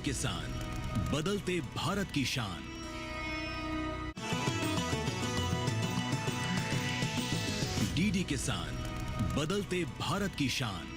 किसान, बदलते भारत की शान। डीडी किसान, बदलते भारत की शान।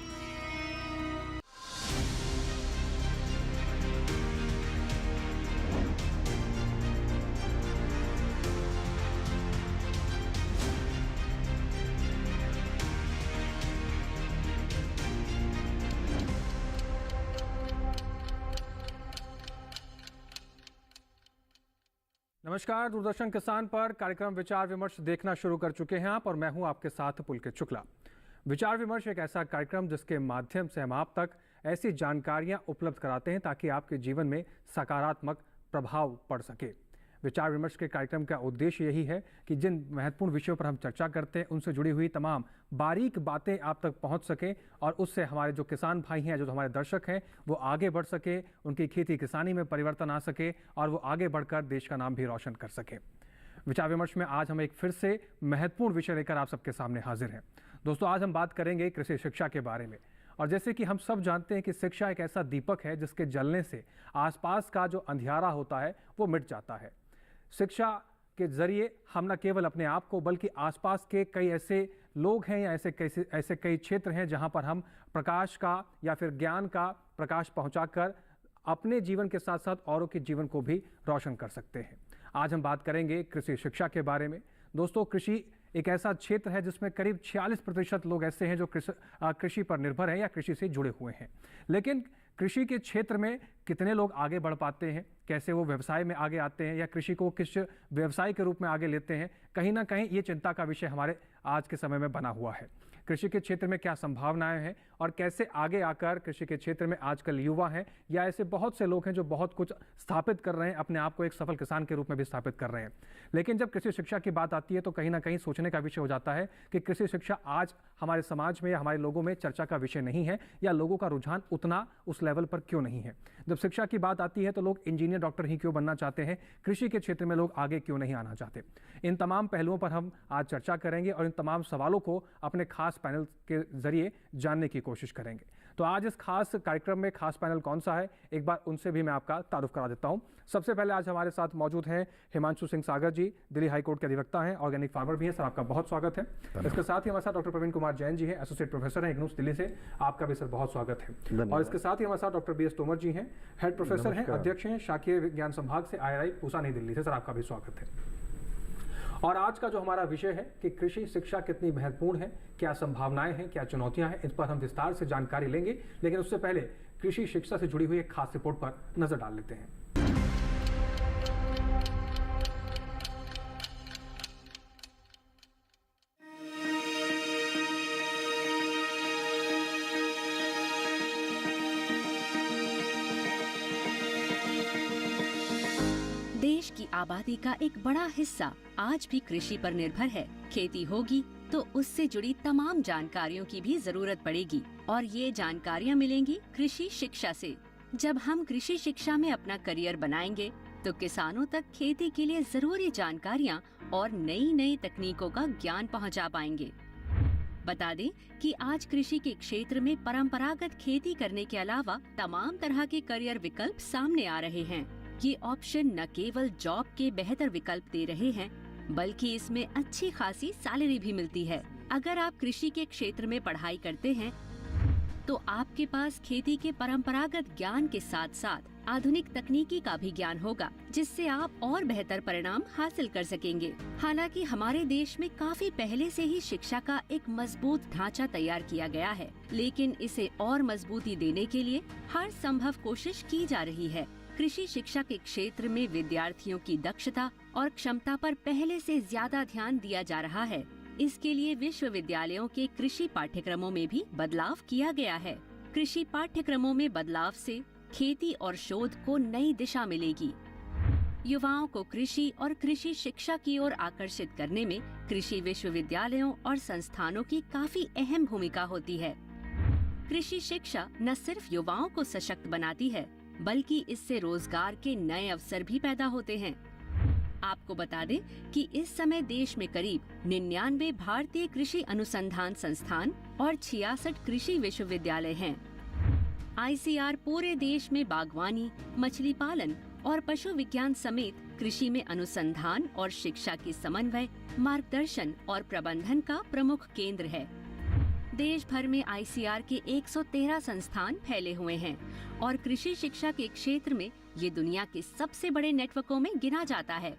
नमस्कार, दूरदर्शन किसान पर कार्यक्रम विचार विमर्श देखना शुरू कर चुके हैं आप, और मैं हूं आपके साथ पुलकित शुक्ला। विचार विमर्श एक ऐसा कार्यक्रम जिसके माध्यम से हम आप तक ऐसी जानकारियां उपलब्ध कराते हैं ताकि आपके जीवन में सकारात्मक प्रभाव पड़ सके। विचार विमर्श के कार्यक्रम का उद्देश्य यही है कि जिन महत्वपूर्ण विषयों पर हम चर्चा करते हैं उनसे जुड़ी हुई तमाम बारीक बातें आप तक पहुंच सकें, और उससे हमारे जो किसान भाई हैं, जो हमारे दर्शक हैं, वो आगे बढ़ सके, उनकी खेती किसानी में परिवर्तन आ सके और वो आगे बढ़कर देश का नाम भी रोशन कर सके। विचार विमर्श में आज हम एक फिर से महत्वपूर्ण विषय लेकर आप सबके सामने हाजिर हैं। दोस्तों, आज हम बात करेंगे कृषि शिक्षा के बारे में। और जैसे कि हम सब जानते हैं कि शिक्षा एक ऐसा दीपक है जिसके जलने से आसपास का जो अंधियारा होता है वो मिट जाता है। शिक्षा के जरिए हम न केवल अपने आप को बल्कि आसपास के कई ऐसे लोग हैं या ऐसे कई क्षेत्र हैं जहां पर हम प्रकाश का या फिर ज्ञान का प्रकाश पहुंचाकर अपने जीवन के साथ साथ औरों के जीवन को भी रोशन कर सकते हैं। आज हम बात करेंगे कृषि शिक्षा के बारे में। दोस्तों, कृषि एक ऐसा क्षेत्र है जिसमें करीब 46% लोग ऐसे हैं जो कृषि पर निर्भर हैं या कृषि से जुड़े हुए हैं। लेकिन कृषि के क्षेत्र में कितने लोग आगे बढ़ पाते हैं, कैसे वो व्यवसाय में आगे आते हैं या कृषि को किस व्यवसाय के रूप में आगे लेते हैं, कहीं ना कहीं ये चिंता का विषय हमारे आज के समय में बना हुआ है। कृषि के क्षेत्र में क्या संभावनाएं हैं और कैसे आगे आकर कृषि के क्षेत्र में आजकल युवा हैं या ऐसे बहुत से लोग हैं जो बहुत कुछ स्थापित कर रहे हैं, अपने आप को एक सफल किसान के रूप में भी स्थापित कर रहे हैं। लेकिन जब कृषि शिक्षा की बात आती है तो कहीं ना कहीं सोचने का विषय हो जाता है कि कृषि शिक्षा आज हमारे समाज में या हमारे लोगों में चर्चा का विषय नहीं है, या लोगों का रुझान उतना उस लेवल पर क्यों नहीं है। जब शिक्षा की बात आती है तो लोग इंजीनियर, डॉक्टर ही क्यों बनना चाहते हैं, कृषि के क्षेत्र में लोग आगे क्यों नहीं आना चाहते। इन तमाम पहलुओं पर हम आज चर्चा करेंगे और इन तमाम सवालों को अपने खास पैनल के जरिए जानने की कोशिश करेंगे। तो आज इस खास कार्यक्रम में खास पैनल कौन सा है, एक बार उनसे भी मैं आपका तारुफ करा देता हूं। सबसे पहले आज हमारे साथ मौजूद हैं हिमांशु सिंह सागर जी, दिल्ली हाईकोर्ट के अधिवक्ता हैं, ऑर्गेनिक फार्मर भी हैं। सर, आपका बहुत स्वागत है। इसके साथ ही हमारे साथ डॉक्टर प्रवीण कुमार जैन जी हैं, एसोसिएट प्रोफेसर हैं इग्नूस दिल्ली से, आपका भी सर बहुत स्वागत है। और इसके साथ ही हमारे साथ डॉक्टर BS तोमर जी हैं, हेड प्रोफेसर हैं, अध्यक्ष हैं शाकीय विज्ञान संभाग से, IRI पूसा नई दिल्ली से। सर, आपका भी स्वागत है। और आज का जो हमारा विषय है कि कृषि शिक्षा कितनी महत्वपूर्ण है, क्या संभावनाएं हैं, क्या चुनौतियां हैं, इस पर हम विस्तार से जानकारी लेंगे। लेकिन उससे पहले कृषि शिक्षा से जुड़ी हुई एक खास रिपोर्ट पर नजर डाल लेते हैं। देश की आबादी का एक बड़ा हिस्सा आज भी कृषि पर निर्भर है। खेती होगी तो उससे जुड़ी तमाम जानकारियों की भी जरूरत पड़ेगी, और ये जानकारियाँ मिलेंगी कृषि शिक्षा से। जब हम कृषि शिक्षा में अपना करियर बनाएंगे तो किसानों तक खेती के लिए जरूरी जानकारियाँ और नई नई तकनीकों का ज्ञान पहुँचा पाएंगे। बता दें कि आज कृषि के क्षेत्र में परंपरागत खेती करने के अलावा तमाम तरह के करियर विकल्प सामने आ रहे हैं। ये ऑप्शन न केवल जॉब के बेहतर विकल्प दे रहे हैं, बल्कि इसमें अच्छी खासी सैलरी भी मिलती है। अगर आप कृषि के क्षेत्र में पढ़ाई करते हैं तो आपके पास खेती के परंपरागत ज्ञान के साथ साथ आधुनिक तकनीकी का भी ज्ञान होगा, जिससे आप और बेहतर परिणाम हासिल कर सकेंगे। हालांकि हमारे देश में काफी पहले से ही शिक्षा का एक मजबूत ढांचा तैयार किया गया है, लेकिन इसे और मजबूती देने के लिए हर संभव कोशिश की जा रही है। कृषि शिक्षा के क्षेत्र में विद्यार्थियों की दक्षता और क्षमता पर पहले से ज्यादा ध्यान दिया जा रहा है। इसके लिए विश्वविद्यालयों के कृषि पाठ्यक्रमों में भी बदलाव किया गया है। कृषि पाठ्यक्रमों में बदलाव से खेती और शोध को नई दिशा मिलेगी। युवाओं को कृषि और कृषि शिक्षा की ओर आकर्षित करने में कृषि विश्वविद्यालयों और संस्थानों की काफी अहम भूमिका होती है। कृषि शिक्षा न सिर्फ युवाओं को सशक्त बनाती है, बल्कि इससे रोजगार के नए अवसर भी पैदा होते हैं। आपको बता दें कि इस समय देश में करीब 99 भारतीय कृषि अनुसंधान संस्थान और 66 कृषि विश्वविद्यालय हैं। आईसीआर पूरे देश में बागवानी, मछली पालन और पशु विज्ञान समेत कृषि में अनुसंधान और शिक्षा की समन्वय, मार्गदर्शन और प्रबंधन का प्रमुख केंद्र है। देश भर में आईसीआर के 113 संस्थान फैले हुए हैं और कृषि शिक्षा के क्षेत्र में ये दुनिया के सबसे बड़े नेटवर्कों में गिना जाता है।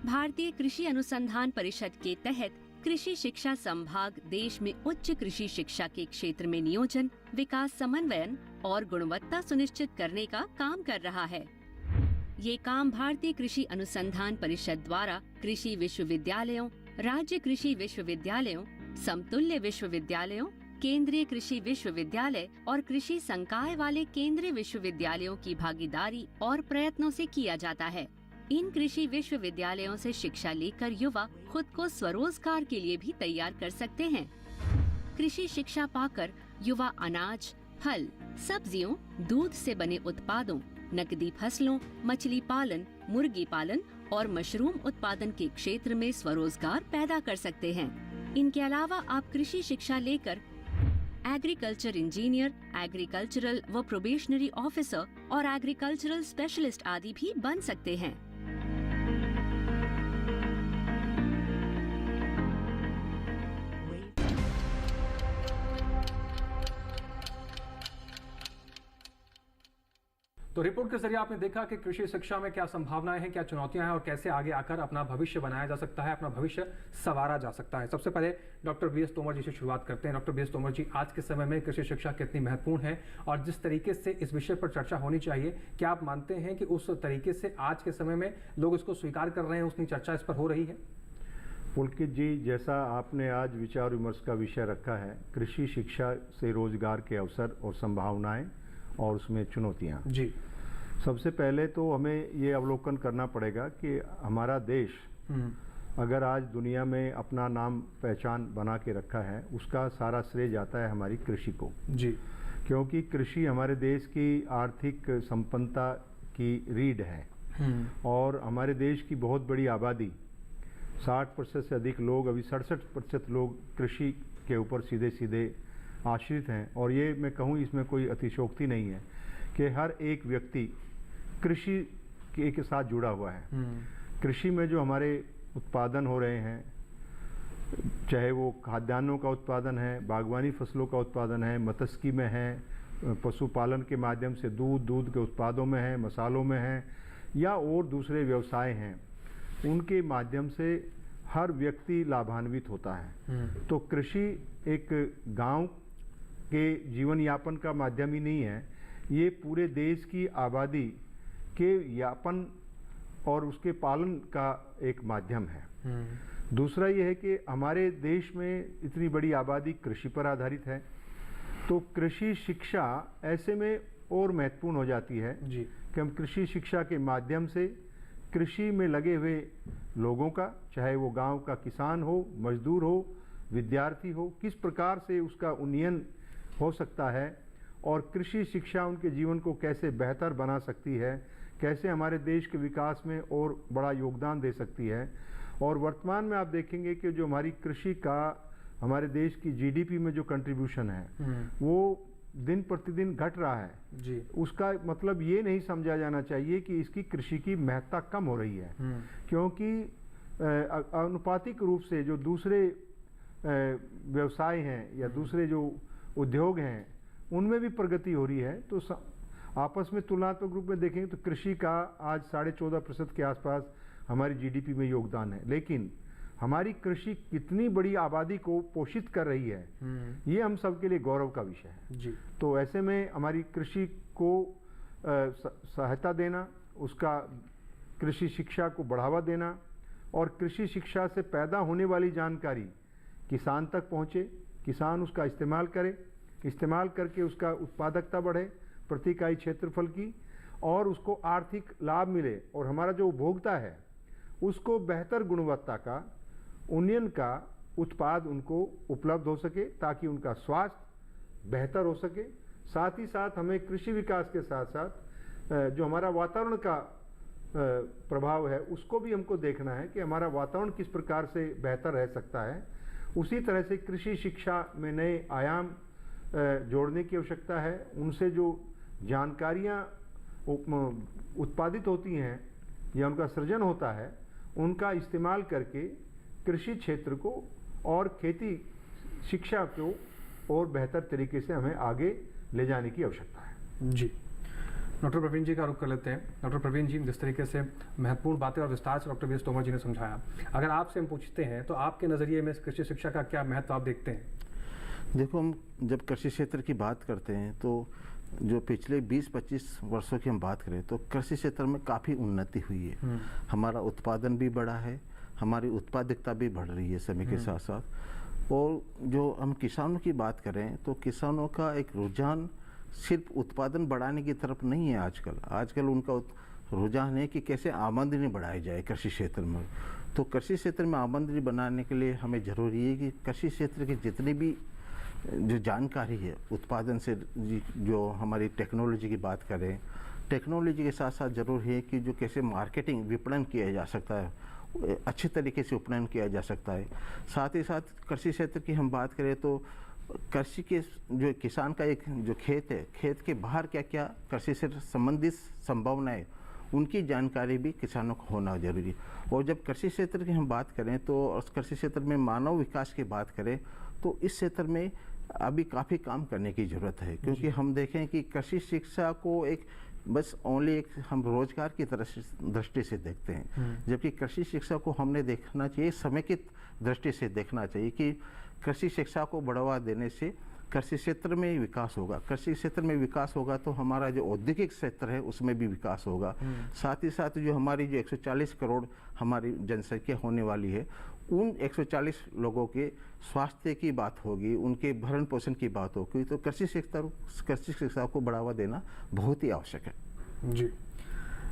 भारतीय कृषि अनुसंधान परिषद के तहत कृषि शिक्षा संभाग देश में उच्च कृषि शिक्षा के क्षेत्र में नियोजन, विकास समन्वयन और गुणवत्ता सुनिश्चित करने का काम कर रहा है। ये काम भारतीय कृषि अनुसंधान परिषद द्वारा कृषि विश्वविद्यालयों, राज्य कृषि विश्वविद्यालयों, समतुल्य विश्वविद्यालयों, केंद्रीय कृषि विश्वविद्यालय और कृषि संकाय वाले केंद्रीय विश्वविद्यालयों की भागीदारी और प्रयत्नों से किया जाता है। इन कृषि विश्वविद्यालयों से शिक्षा लेकर युवा खुद को स्वरोजगार के लिए भी तैयार कर सकते हैं। कृषि शिक्षा पाकर युवा अनाज, फल, सब्जियों, दूध से बने उत्पादों, नकदी फसलों, मछली पालन, मुर्गी पालन और मशरूम उत्पादन के क्षेत्र में स्वरोजगार पैदा कर सकते हैं। इनके अलावा आप कृषि शिक्षा लेकर एग्रीकल्चर इंजीनियर, एग्रीकल्चरल व प्रोबेशनरी ऑफिसर और एग्रीकल्चरल स्पेशलिस्ट आदि भी बन सकते हैं। तो रिपोर्ट के जरिए आपने देखा कि कृषि शिक्षा में क्या संभावनाएं हैं, क्या चुनौतियां हैं और कैसे आगे आकर अपना भविष्य बनाया जा सकता है, अपना भविष्य संवारा जा सकता है। सबसे पहले डॉक्टर बीएस तोमर जी से शुरुआत करते हैं। डॉक्टर बीएस तोमर जी, आज के समय में कृषि शिक्षा कितनी महत्वपूर्ण है और जिस तरीके से इस विषय पर चर्चा होनी चाहिए, क्या आप मानते हैं कि उस तरीके से आज के समय में लोग इसको स्वीकार कर रहे हैं, उतनी चर्चा इस पर हो रही है? पुलकित जी, जैसा आपने आज विचार विमर्श का विषय रखा है, कृषि शिक्षा से रोजगार के अवसर और संभावनाएं और उसमें चुनौतियां जी, सबसे पहले तो हमें ये अवलोकन करना पड़ेगा कि हमारा देश अगर आज दुनिया में अपना नाम पहचान बना के रखा है, उसका सारा श्रेय जाता है हमारी कृषि को जी, क्योंकि कृषि हमारे देश की आर्थिक संपन्नता की रीढ़ है और हमारे देश की बहुत बड़ी आबादी 60% से अधिक लोग, अभी 67% लोग कृषि के ऊपर सीधे सीधे आश्रित हैं। और ये मैं कहूँ, इसमें कोई अतिशयोक्ति नहीं है कि हर एक व्यक्ति कृषि के साथ जुड़ा हुआ है। कृषि में जो हमारे उत्पादन हो रहे हैं, चाहे वो खाद्यान्नों का उत्पादन है, बागवानी फसलों का उत्पादन है, मत्स्यकी में है, पशुपालन के माध्यम से दूध के उत्पादों में है, मसालों में है, या और दूसरे व्यवसाय हैं, उनके माध्यम से हर व्यक्ति लाभान्वित होता है। तो कृषि एक गांव के जीवन यापन का माध्यम ही नहीं है, ये पूरे देश की आबादी के यापन और उसके पालन का एक माध्यम है। दूसरा ये है कि हमारे देश में इतनी बड़ी आबादी कृषि पर आधारित है, तो कृषि शिक्षा ऐसे में और महत्वपूर्ण हो जाती है जी, कि हम कृषि शिक्षा के माध्यम से कृषि में लगे हुए लोगों का, चाहे वो गांव का किसान हो, मजदूर हो, विद्यार्थी हो, किस प्रकार से उसका उन्नयन हो सकता है और कृषि शिक्षा उनके जीवन को कैसे बेहतर बना सकती है, कैसे हमारे देश के विकास में और बड़ा योगदान दे सकती है। और वर्तमान में आप देखेंगे कि जो हमारी कृषि का हमारे देश की जीडीपी में जो कंट्रीब्यूशन है वो दिन प्रतिदिन घट रहा है जी। उसका मतलब ये नहीं समझा जाना चाहिए कि इसकी कृषि की महत्ता कम हो रही है, क्योंकि अनुपातिक रूप से जो दूसरे व्यवसाय हैं या दूसरे जो उद्योग हैं उनमें भी प्रगति हो रही है। तो आपस में तुलनात्मक रूप में देखेंगे तो कृषि का आज 14.5% के आसपास हमारी जीडीपी में योगदान है, लेकिन हमारी कृषि कितनी बड़ी आबादी को पोषित कर रही है, ये हम सबके लिए गौरव का विषय है जी। तो ऐसे में हमारी कृषि को सहायता देना, उसका कृषि शिक्षा को बढ़ावा देना और कृषि शिक्षा से पैदा होने वाली जानकारी किसान तक पहुँचे, किसान उसका इस्तेमाल करे, इस्तेमाल करके उसका उत्पादकता बढ़े, प्रति इकाई क्षेत्रफल की, और उसको आर्थिक लाभ मिले और हमारा जो उपभोक्ता है उसको बेहतर गुणवत्ता का, उन्नयन का उत्पाद उनको उपलब्ध हो सके, ताकि उनका स्वास्थ्य बेहतर हो सके। साथ ही साथ हमें कृषि विकास के साथ साथ जो हमारा वातावरण का प्रभाव है उसको भी हमको देखना है कि हमारा वातावरण किस प्रकार से बेहतर रह सकता है। उसी तरह से कृषि शिक्षा में नए आयाम जोड़ने की आवश्यकता है। उनसे जो जानकारियाँ उत्पादित होती हैं या उनका सृजन होता है, उनका इस्तेमाल करके कृषि क्षेत्र को और खेती शिक्षा को और बेहतर तरीके से हमें आगे ले जाने की आवश्यकता है। जी, डॉक्टर प्रवीण जी का रुख कर लेते हैं। डॉक्टर प्रवीण जी, जिस तरीके से महत्वपूर्ण बातें और विस्तार से डॉक्टर वी.एस. तोमर जी ने समझाया, अगर आपसे हम पूछते हैं तो आपके नज़रिए में कृषि शिक्षा का क्या महत्व आप देखते हैं? देखो, हम जब कृषि क्षेत्र की बात करते हैं तो जो पिछले 20-25 वर्षों की हम बात करें तो कृषि क्षेत्र में काफ़ी उन्नति हुई है। हमारा उत्पादन भी बढ़ा है, हमारी उत्पादकता भी बढ़ रही है समय के साथ साथ। और जो हम किसानों की बात करें तो किसानों का एक रुझान सिर्फ उत्पादन बढ़ाने की तरफ नहीं है आजकल उनका रुझान है कि कैसे आमदनी बढ़ाई जाए कृषि क्षेत्र में। तो कृषि क्षेत्र में आमदनी बनाने के लिए हमें ज़रूरी है कि कृषि क्षेत्र की जितनी भी जो जानकारी है उत्पादन से, जो हमारी टेक्नोलॉजी की बात करें, टेक्नोलॉजी के साथ साथ ज़रूर है कि जो कैसे मार्केटिंग विपणन किया जा सकता है, अच्छे तरीके से विपणन किया जा सकता है। साथ ही साथ कृषि क्षेत्र की हम बात करें तो कृषि के जो किसान का एक जो खेत है, खेत के बाहर क्या क्या कृषि से संबंधित संभावनाएं, उनकी जानकारी भी किसानों को होना जरूरी है। और जब कृषि क्षेत्र की हम बात करें तो उस कृषि क्षेत्र में मानव विकास की बात करें तो इस क्षेत्र में अभी काफ़ी काम करने की ज़रूरत है, क्योंकि हम देखें कि कृषि शिक्षा को एक बस ओनली एक हम रोजगार की तरह दृष्टि से देखते हैं, जबकि कृषि शिक्षा को हमने देखना चाहिए समेकित दृष्टि से देखना चाहिए कि कृषि शिक्षा को बढ़ावा देने से कृषि क्षेत्र में विकास होगा। कृषि क्षेत्र में विकास होगा तो हमारा जो औद्योगिक क्षेत्र है उसमें भी विकास होगा। साथ ही साथ जो हमारी जो 140 करोड़ हमारी जनसंख्या होने वाली है, उन 140 लोगों के स्वास्थ्य की बात होगी, उनके भरण पोषण की बात होगी, तो कृषि शिक्षा को बढ़ावा देना बहुत ही आवश्यक है। जी,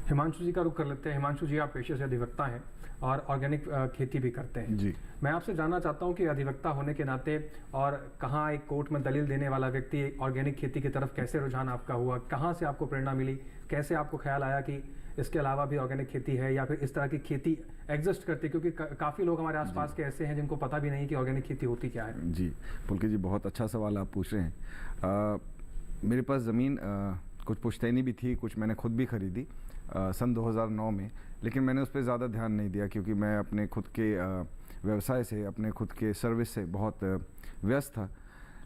हिमांशु जी का रुख कर लेते हैं। हिमांशु जी, आप पेशे से अधिवक्ता हैं और ऑर्गेनिक खेती भी करते हैं। जी, मैं आपसे जानना चाहता हूं कि अधिवक्ता होने के नाते और कहाँ एक कोर्ट में दलील देने वाला व्यक्ति ऑर्गेनिक खेती की तरफ कैसे रुझान आपका हुआ, कहाँ से आपको प्रेरणा मिली, कैसे आपको ख्याल आया कि इसके अलावा भी ऑर्गेनिक खेती है या फिर इस तरह की खेती एग्जिस्ट करती है, क्योंकि काफ़ी लोग हमारे आसपास के ऐसे हैं जिनको पता भी नहीं कि ऑर्गेनिक खेती होती क्या है। जी पुलकित जी, बहुत अच्छा सवाल आप पूछ रहे हैं। मेरे पास ज़मीन कुछ पुश्तैनी भी थी, कुछ मैंने खुद भी खरीदी सन 2009 में, लेकिन मैंने उस पर ज़्यादा ध्यान नहीं दिया क्योंकि मैं अपने खुद के व्यवसाय से, अपने खुद के सर्विस से बहुत व्यस्त था।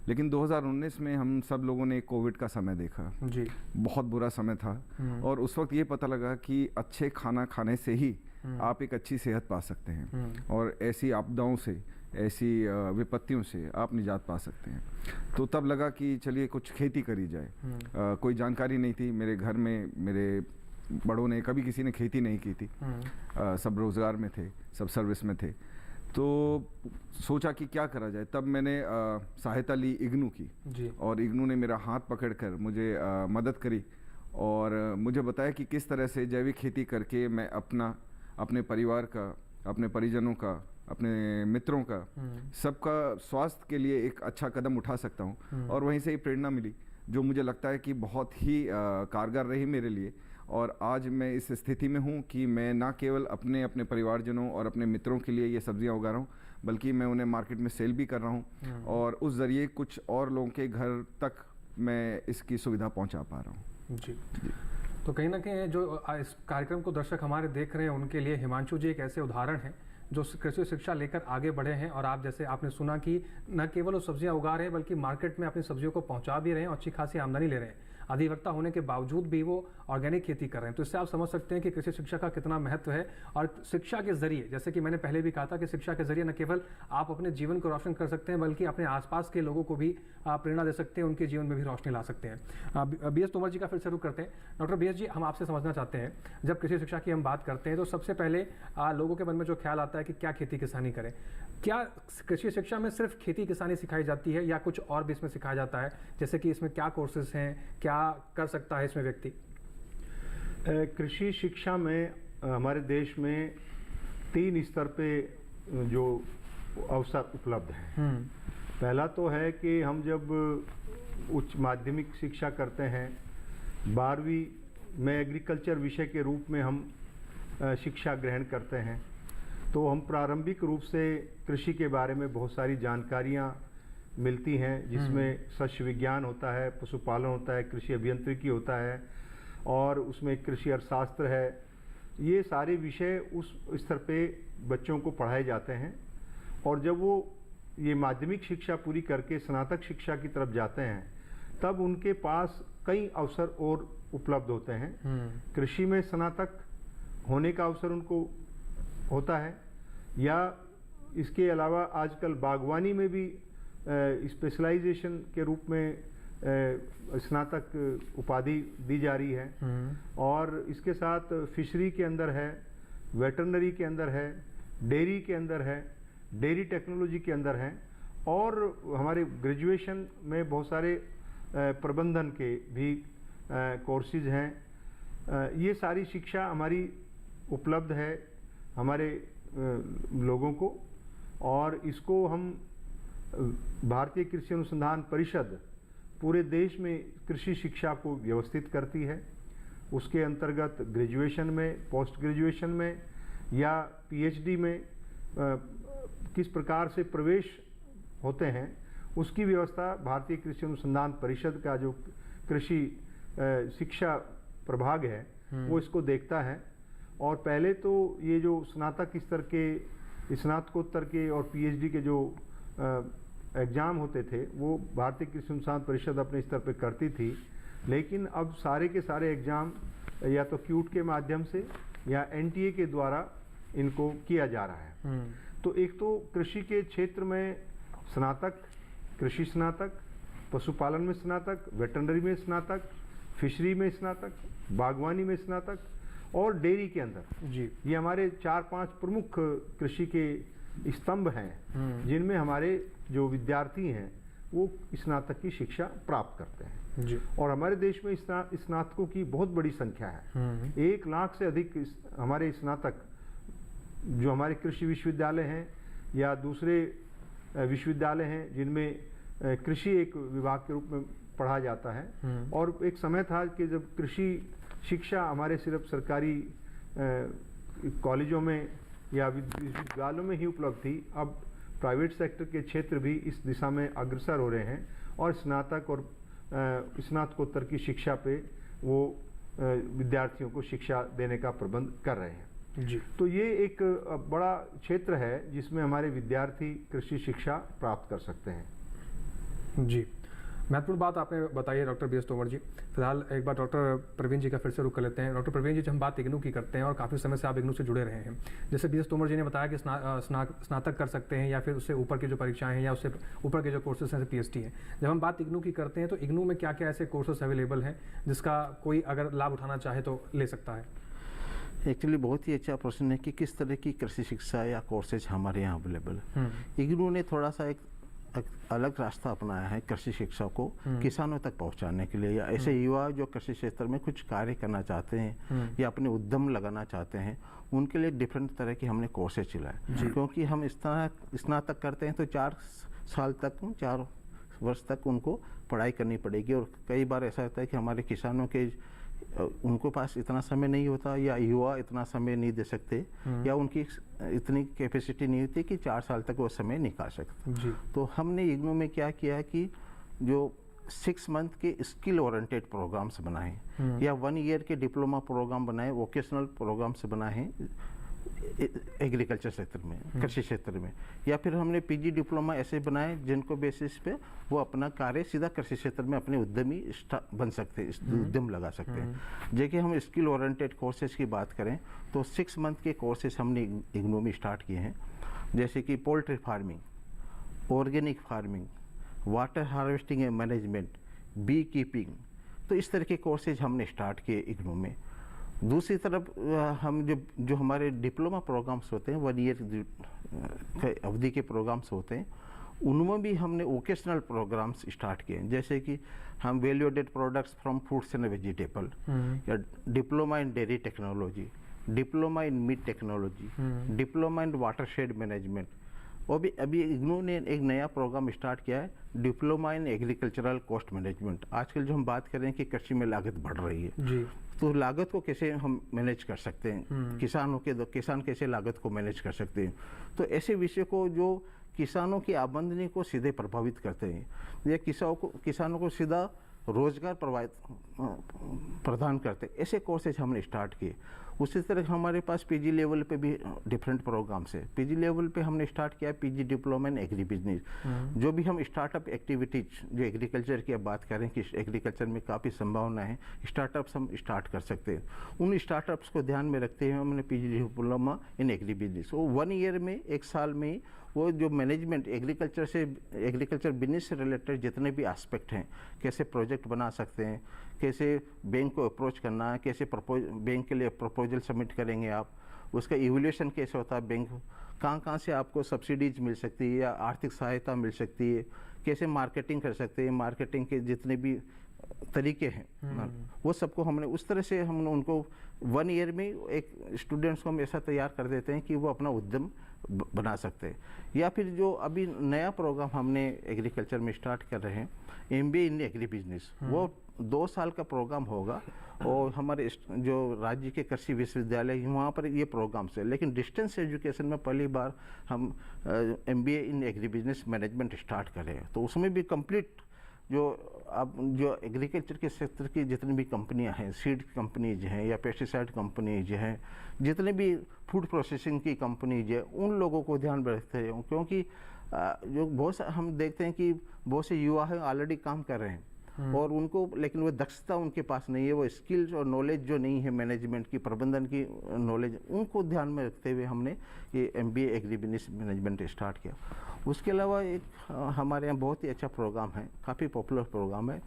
लेकिन 2019 में हम सब लोगों ने कोविड का समय देखा। जी, बहुत बुरा समय था और उस वक्त ये पता लगा कि अच्छे खाना खाने से ही आप एक अच्छी सेहत पा सकते हैं और ऐसी आपदाओं से, ऐसी विपत्तियों से आप निजात पा सकते हैं। तो तब लगा कि चलिए कुछ खेती करी जाए। कोई जानकारी नहीं थी मेरे घर में, मेरे बड़ों ने कभी किसी ने खेती नहीं की थी। सब रोज़गार में थे, सब सर्विस में थे। तो सोचा कि क्या करा जाए। तब मैंने सहायता ली इग्नू की जी। और इग्नू ने मेरा हाथ पकड़कर मुझे मदद करी और मुझे बताया कि किस तरह से जैविक खेती करके मैं अपने परिवार का, अपने परिजनों का, अपने मित्रों का, सबका स्वास्थ्य के लिए एक अच्छा कदम उठा सकता हूँ। और वहीं से ही प्रेरणा मिली जो मुझे लगता है कि बहुत ही कारगर रही मेरे लिए। और आज मैं इस स्थिति में हूँ कि मैं ना केवल अपने परिवारजनों और अपने मित्रों के लिए ये सब्जियाँ उगा रहा हूँ, बल्कि मैं उन्हें मार्केट में सेल भी कर रहा हूँ और उस ज़रिए कुछ और लोगों के घर तक मैं इसकी सुविधा पहुँचा पा रहा हूँ। जी, तो कहीं ना कहीं जो इस कार्यक्रम को दर्शक हमारे देख रहे हैं उनके लिए हिमांशु जी एक ऐसे उदाहरण हैं जो कृषि शिक्षा लेकर आगे बढ़े हैं। और आप जैसे आपने सुना कि न केवल वो सब्जियां उगा रहे हैं बल्कि मार्केट में अपनी सब्जियों को पहुंचा भी रहे हैं और अच्छी खासी आमदनी ले रहे हैं। अधिवक्ता होने के बावजूद भी वो ऑर्गेनिक खेती कर रहे हैं। तो इससे आप समझ सकते हैं कि कृषि शिक्षा का कितना महत्व है। और शिक्षा के जरिए, जैसे कि मैंने पहले भी कहा था कि शिक्षा के जरिए न केवल आप अपने जीवन को रोशन कर सकते हैं बल्कि अपने आसपास के लोगों को भी प्रेरणा दे सकते हैं, उनके जीवन में भी रोशनी ला सकते हैं। बी.एस. तोमर जी का फिर से रुख करते हैं। Doctor BS. जी, हम आपसे समझना चाहते हैं, जब कृषि शिक्षा की हम बात करते हैं तो सबसे पहले लोगों के मन में जो ख्याल आता है कि क्या खेती किसानी करें। क्या कृषि शिक्षा में सिर्फ खेती किसानी सिखाई जाती है या कुछ और भी इसमें सिखाया जाता है? जैसे कि इसमें क्या कोर्सेज हैं, क्या कर सकता है इसमें व्यक्ति? कृषि शिक्षा में हमारे देश में 3 स्तर पे जो अवसर उपलब्ध हैं। पहला तो है कि हम जब उच्च माध्यमिक शिक्षा करते हैं, 12वीं में एग्रीकल्चर विषय के रूप में हम शिक्षा ग्रहण करते हैं, तो हम प्रारंभिक रूप से कृषि के बारे में बहुत सारी जानकारियाँ मिलती हैं, जिसमें शस्य विज्ञान होता है, पशुपालन होता है, कृषि अभियांत्रिकी होता है और उसमें कृषि अर्थशास्त्र है। ये सारे विषय उस स्तर पे बच्चों को पढ़ाए जाते हैं और जब वो ये माध्यमिक शिक्षा पूरी करके स्नातक शिक्षा की तरफ जाते हैं तब उनके पास कई अवसर और उपलब्ध होते हैं। कृषि में स्नातक होने का अवसर उनको होता है या इसके अलावा आजकल बागवानी में भी स्पेशलाइजेशन के रूप में स्नातक उपाधि दी जा रही है और इसके साथ फिशरी के अंदर है, वेटरनरी के अंदर है, डेयरी के अंदर है, डेयरी टेक्नोलॉजी के अंदर है और हमारे ग्रेजुएशन में बहुत सारे प्रबंधन के भी कोर्सेज हैं। ये सारी शिक्षा हमारी उपलब्ध है हमारे लोगों को और इसको हम भारतीय कृषि अनुसंधान परिषद पूरे देश में कृषि शिक्षा को व्यवस्थित करती है। उसके अंतर्गत ग्रेजुएशन में, पोस्ट ग्रेजुएशन में या पीएचडी में किस प्रकार से प्रवेश होते हैं उसकी व्यवस्था भारतीय कृषि अनुसंधान परिषद का जो कृषि शिक्षा प्रभाग है वो इसको देखता है। और पहले तो ये जो स्नातक स्तर के, स्नातकोत्तर के और पीएचडी के जो एग्ज़ाम होते थे वो भारतीय कृषि अनुसंधान परिषद अपने स्तर पे करती थी, लेकिन अब सारे के सारे एग्ज़ाम या तो क्यूट के माध्यम से या एनटीए के द्वारा इनको किया जा रहा है। तो एक तो कृषि के क्षेत्र में स्नातक, कृषि स्नातक, पशुपालन में स्नातक, वेटरनरी में स्नातक, फिशरी में स्नातक, बागवानी में स्नातक और डेयरी के अंदर जी, ये हमारे 4-5 प्रमुख कृषि के स्तंभ हैं जिनमें हमारे जो विद्यार्थी हैं वो स्नातक की शिक्षा प्राप्त करते हैं जी। और हमारे देश में स्नातकों की बहुत बड़ी संख्या है। 1 लाख से अधिक हमारे स्नातक जो हमारे कृषि विश्वविद्यालय हैं या दूसरे विश्वविद्यालय हैं जिनमें कृषि एक विभाग के रूप में पढ़ा जाता है। और एक समय था कि जब कृषि शिक्षा हमारे सिर्फ सरकारी कॉलेजों में या विश्वविद्यालयों में ही उपलब्ध थी, अब प्राइवेट सेक्टर के क्षेत्र भी इस दिशा में अग्रसर हो रहे हैं और स्नातक और स्नातकोत्तर की शिक्षा पे वो विद्यार्थियों को शिक्षा देने का प्रबंध कर रहे हैं जी। तो ये एक बड़ा क्षेत्र है जिसमें हमारे विद्यार्थी कृषि शिक्षा प्राप्त कर सकते हैं जी। महत्वपूर्ण बात आपने बताई डॉक्टर बी एस तोमर जी। फिलहाल एक बार डॉक्टर प्रवीण जी का फिर से रुख कर लेते हैं। डॉक्टर प्रवीण जी, जब हम बात इग्नू की करते हैं और काफ़ी समय से आप इग्नू से जुड़े रहे हैं, जैसे बी एस तोमर जी ने बताया कि स्नातक कर सकते हैं या फिर उससे ऊपर की जो परीक्षाएं हैं या उससे ऊपर के जो कोर्सेज हैं पीएचडी हैं। जब हम बात इग्नू की करते हैं तो इग्नू में क्या क्या ऐसे कोर्सेज अवेलेबल हैं जिसका कोई अगर लाभ उठाना चाहे तो ले सकता है? एक्चुअली बहुत ही अच्छा प्रश्न है कि किस तरह की कृषि शिक्षा या कोर्सेज हमारे यहाँ अवेलेबल है। इग्नू ने थोड़ा सा एक अलग रास्ता अपनाया है कृषि शिक्षा को किसानों तक पहुंचाने के लिए, या ऐसे युवा जो कृषि क्षेत्र में कुछ कार्य करना चाहते हैं या अपने उद्यम लगाना चाहते हैं उनके लिए डिफरेंट तरह की हमने कोर्सेज चलाए। क्योंकि हम स्नातक करते हैं तो 4 साल तक, 4 वर्ष तक उनको पढ़ाई करनी पड़ेगी और कई बार ऐसा होता है कि हमारे किसानों के उनको पास इतना समय नहीं होता या युवा इतना समय नहीं दे सकते या उनकी इतनी कैपेसिटी नहीं होती कि 4 साल तक वो समय निकाल सकते। तो हमने इग्नू में क्या किया कि जो 6 मंथ के स्किल ओरिएंटेड प्रोग्राम्स बनाए या 1 ईयर के डिप्लोमा प्रोग्राम बनाए, वोकेशनल प्रोग्राम्स बनाए हैं एग्रीकल्चर क्षेत्र में, कृषि क्षेत्र में, या फिर हमने पीजी डिप्लोमा ऐसे बनाए जिनको बेसिस पे वो अपना कार्य सीधा कृषि क्षेत्र में अपने उद्यमी बन सकते हैं, उद्यम लगा सकते हैं। जैसे हम स्किल ओरिएंटेड कोर्सेज की बात करें तो 6 मंथ के कोर्सेज हमने इग्नू में स्टार्ट किए हैं, जैसे कि poultry farming, organic farming, water harvesting and management, beekeeping. तो इस तरह के कोर्सेज हमने स्टार्ट किए इग्नू में। दूसरी तरफ हम जो हमारे डिप्लोमा प्रोग्राम्स होते हैं, 1 ईयर अवधि के प्रोग्राम्स होते हैं, उनमें भी हमने वोकेशनल प्रोग्राम्स स्टार्ट किए हैं। जैसे कि हम value added products from fruits and vegetable, या diploma in dairy technology, diploma in meat technology, diploma in watershed management. और भी अभी इग्नू ने एक नया प्रोग्राम स्टार्ट किया है, diploma in agricultural cost management. आजकल जो हम बात कर रहे हैं कि कृषि में लागत बढ़ रही है जी, तो लागत को कैसे हम मैनेज कर सकते हैं, किसान कैसे लागत को मैनेज कर सकते हैं। तो ऐसे विषय को जो किसानों की आमदनी को सीधे प्रभावित करते हैं। ये किसानों को सीधा रोजगार प्रदान करते, ऐसे कोर्सेज हमने स्टार्ट किए। उसी तरह हमारे पास पीजी लेवल पे भी डिफरेंट प्रोग्राम्स है। पीजी लेवल पे हमने स्टार्ट किया PG diploma in agri business. जो भी हम स्टार्टअप एक्टिविटीज, जो एग्रीकल्चर की अब बात करें कि एग्रीकल्चर में काफ़ी संभावना है, स्टार्टअप्स हम स्टार्ट कर सकते हैं। उन स्टार्टअप्स को ध्यान में रखते हुए हमने PG diploma in agri business, वो 1 ईयर में, 1 साल में वो जो मैनेजमेंट एग्रीकल्चर बिजनेस से रिलेटेड जितने भी एस्पेक्ट हैं, कैसे प्रोजेक्ट बना सकते हैं, कैसे बैंक को अप्रोच करना है, कैसे बैंक के लिए प्रपोजल सबमिट करेंगे आप, उसका इवोल्यूशन कैसे होता है, बैंक कहाँ से आपको सब्सिडीज मिल सकती है या आर्थिक सहायता मिल सकती है, कैसे मार्केटिंग कर सकते हैं, मार्केटिंग के जितने भी तरीके हैं वो सबको हमने उस तरह से हमने उनको 1 ईयर में एक स्टूडेंट्स को हम ऐसा तैयार कर देते हैं कि वो अपना उद्यम बना सकते हैं। या फिर जो अभी नया प्रोग्राम हमने एग्रीकल्चर में स्टार्ट कर रहे हैं, MBA इन एग्री बिजनेस, वो 2 साल का प्रोग्राम होगा और हमारे जो राज्य के कृषि विश्वविद्यालय वहाँ पर ये प्रोग्राम्स है। लेकिन डिस्टेंस एजुकेशन में पहली बार हम MBA इन एग्री बिजनेस मैनेजमेंट स्टार्ट कर रहे हैं। तो उसमें भी कंप्लीट जो एग्रीकल्चर के क्षेत्र की जितनी भी कंपनियां हैं, सीड कंपनीज हैं या पेस्टिसाइड कंपनीज हैं, जितने भी फूड प्रोसेसिंग की कंपनीज है, उन लोगों को ध्यान में रखते हैं। क्योंकि जो बहुत हम देखते हैं कि बहुत से युवा हैं ऑलरेडी काम कर रहे हैं और उनको, लेकिन वो दक्षता उनके पास नहीं है, वो स्किल्स और नॉलेज जो नहीं है मैनेजमेंट की, प्रबंधन की नॉलेज, उनको ध्यान में रखते हुए हमने ये MBA agri business management start किया। उसके अलावा एक हमारे यहाँ बहुत ही अच्छा प्रोग्राम है, काफ़ी पॉपुलर प्रोग्राम है,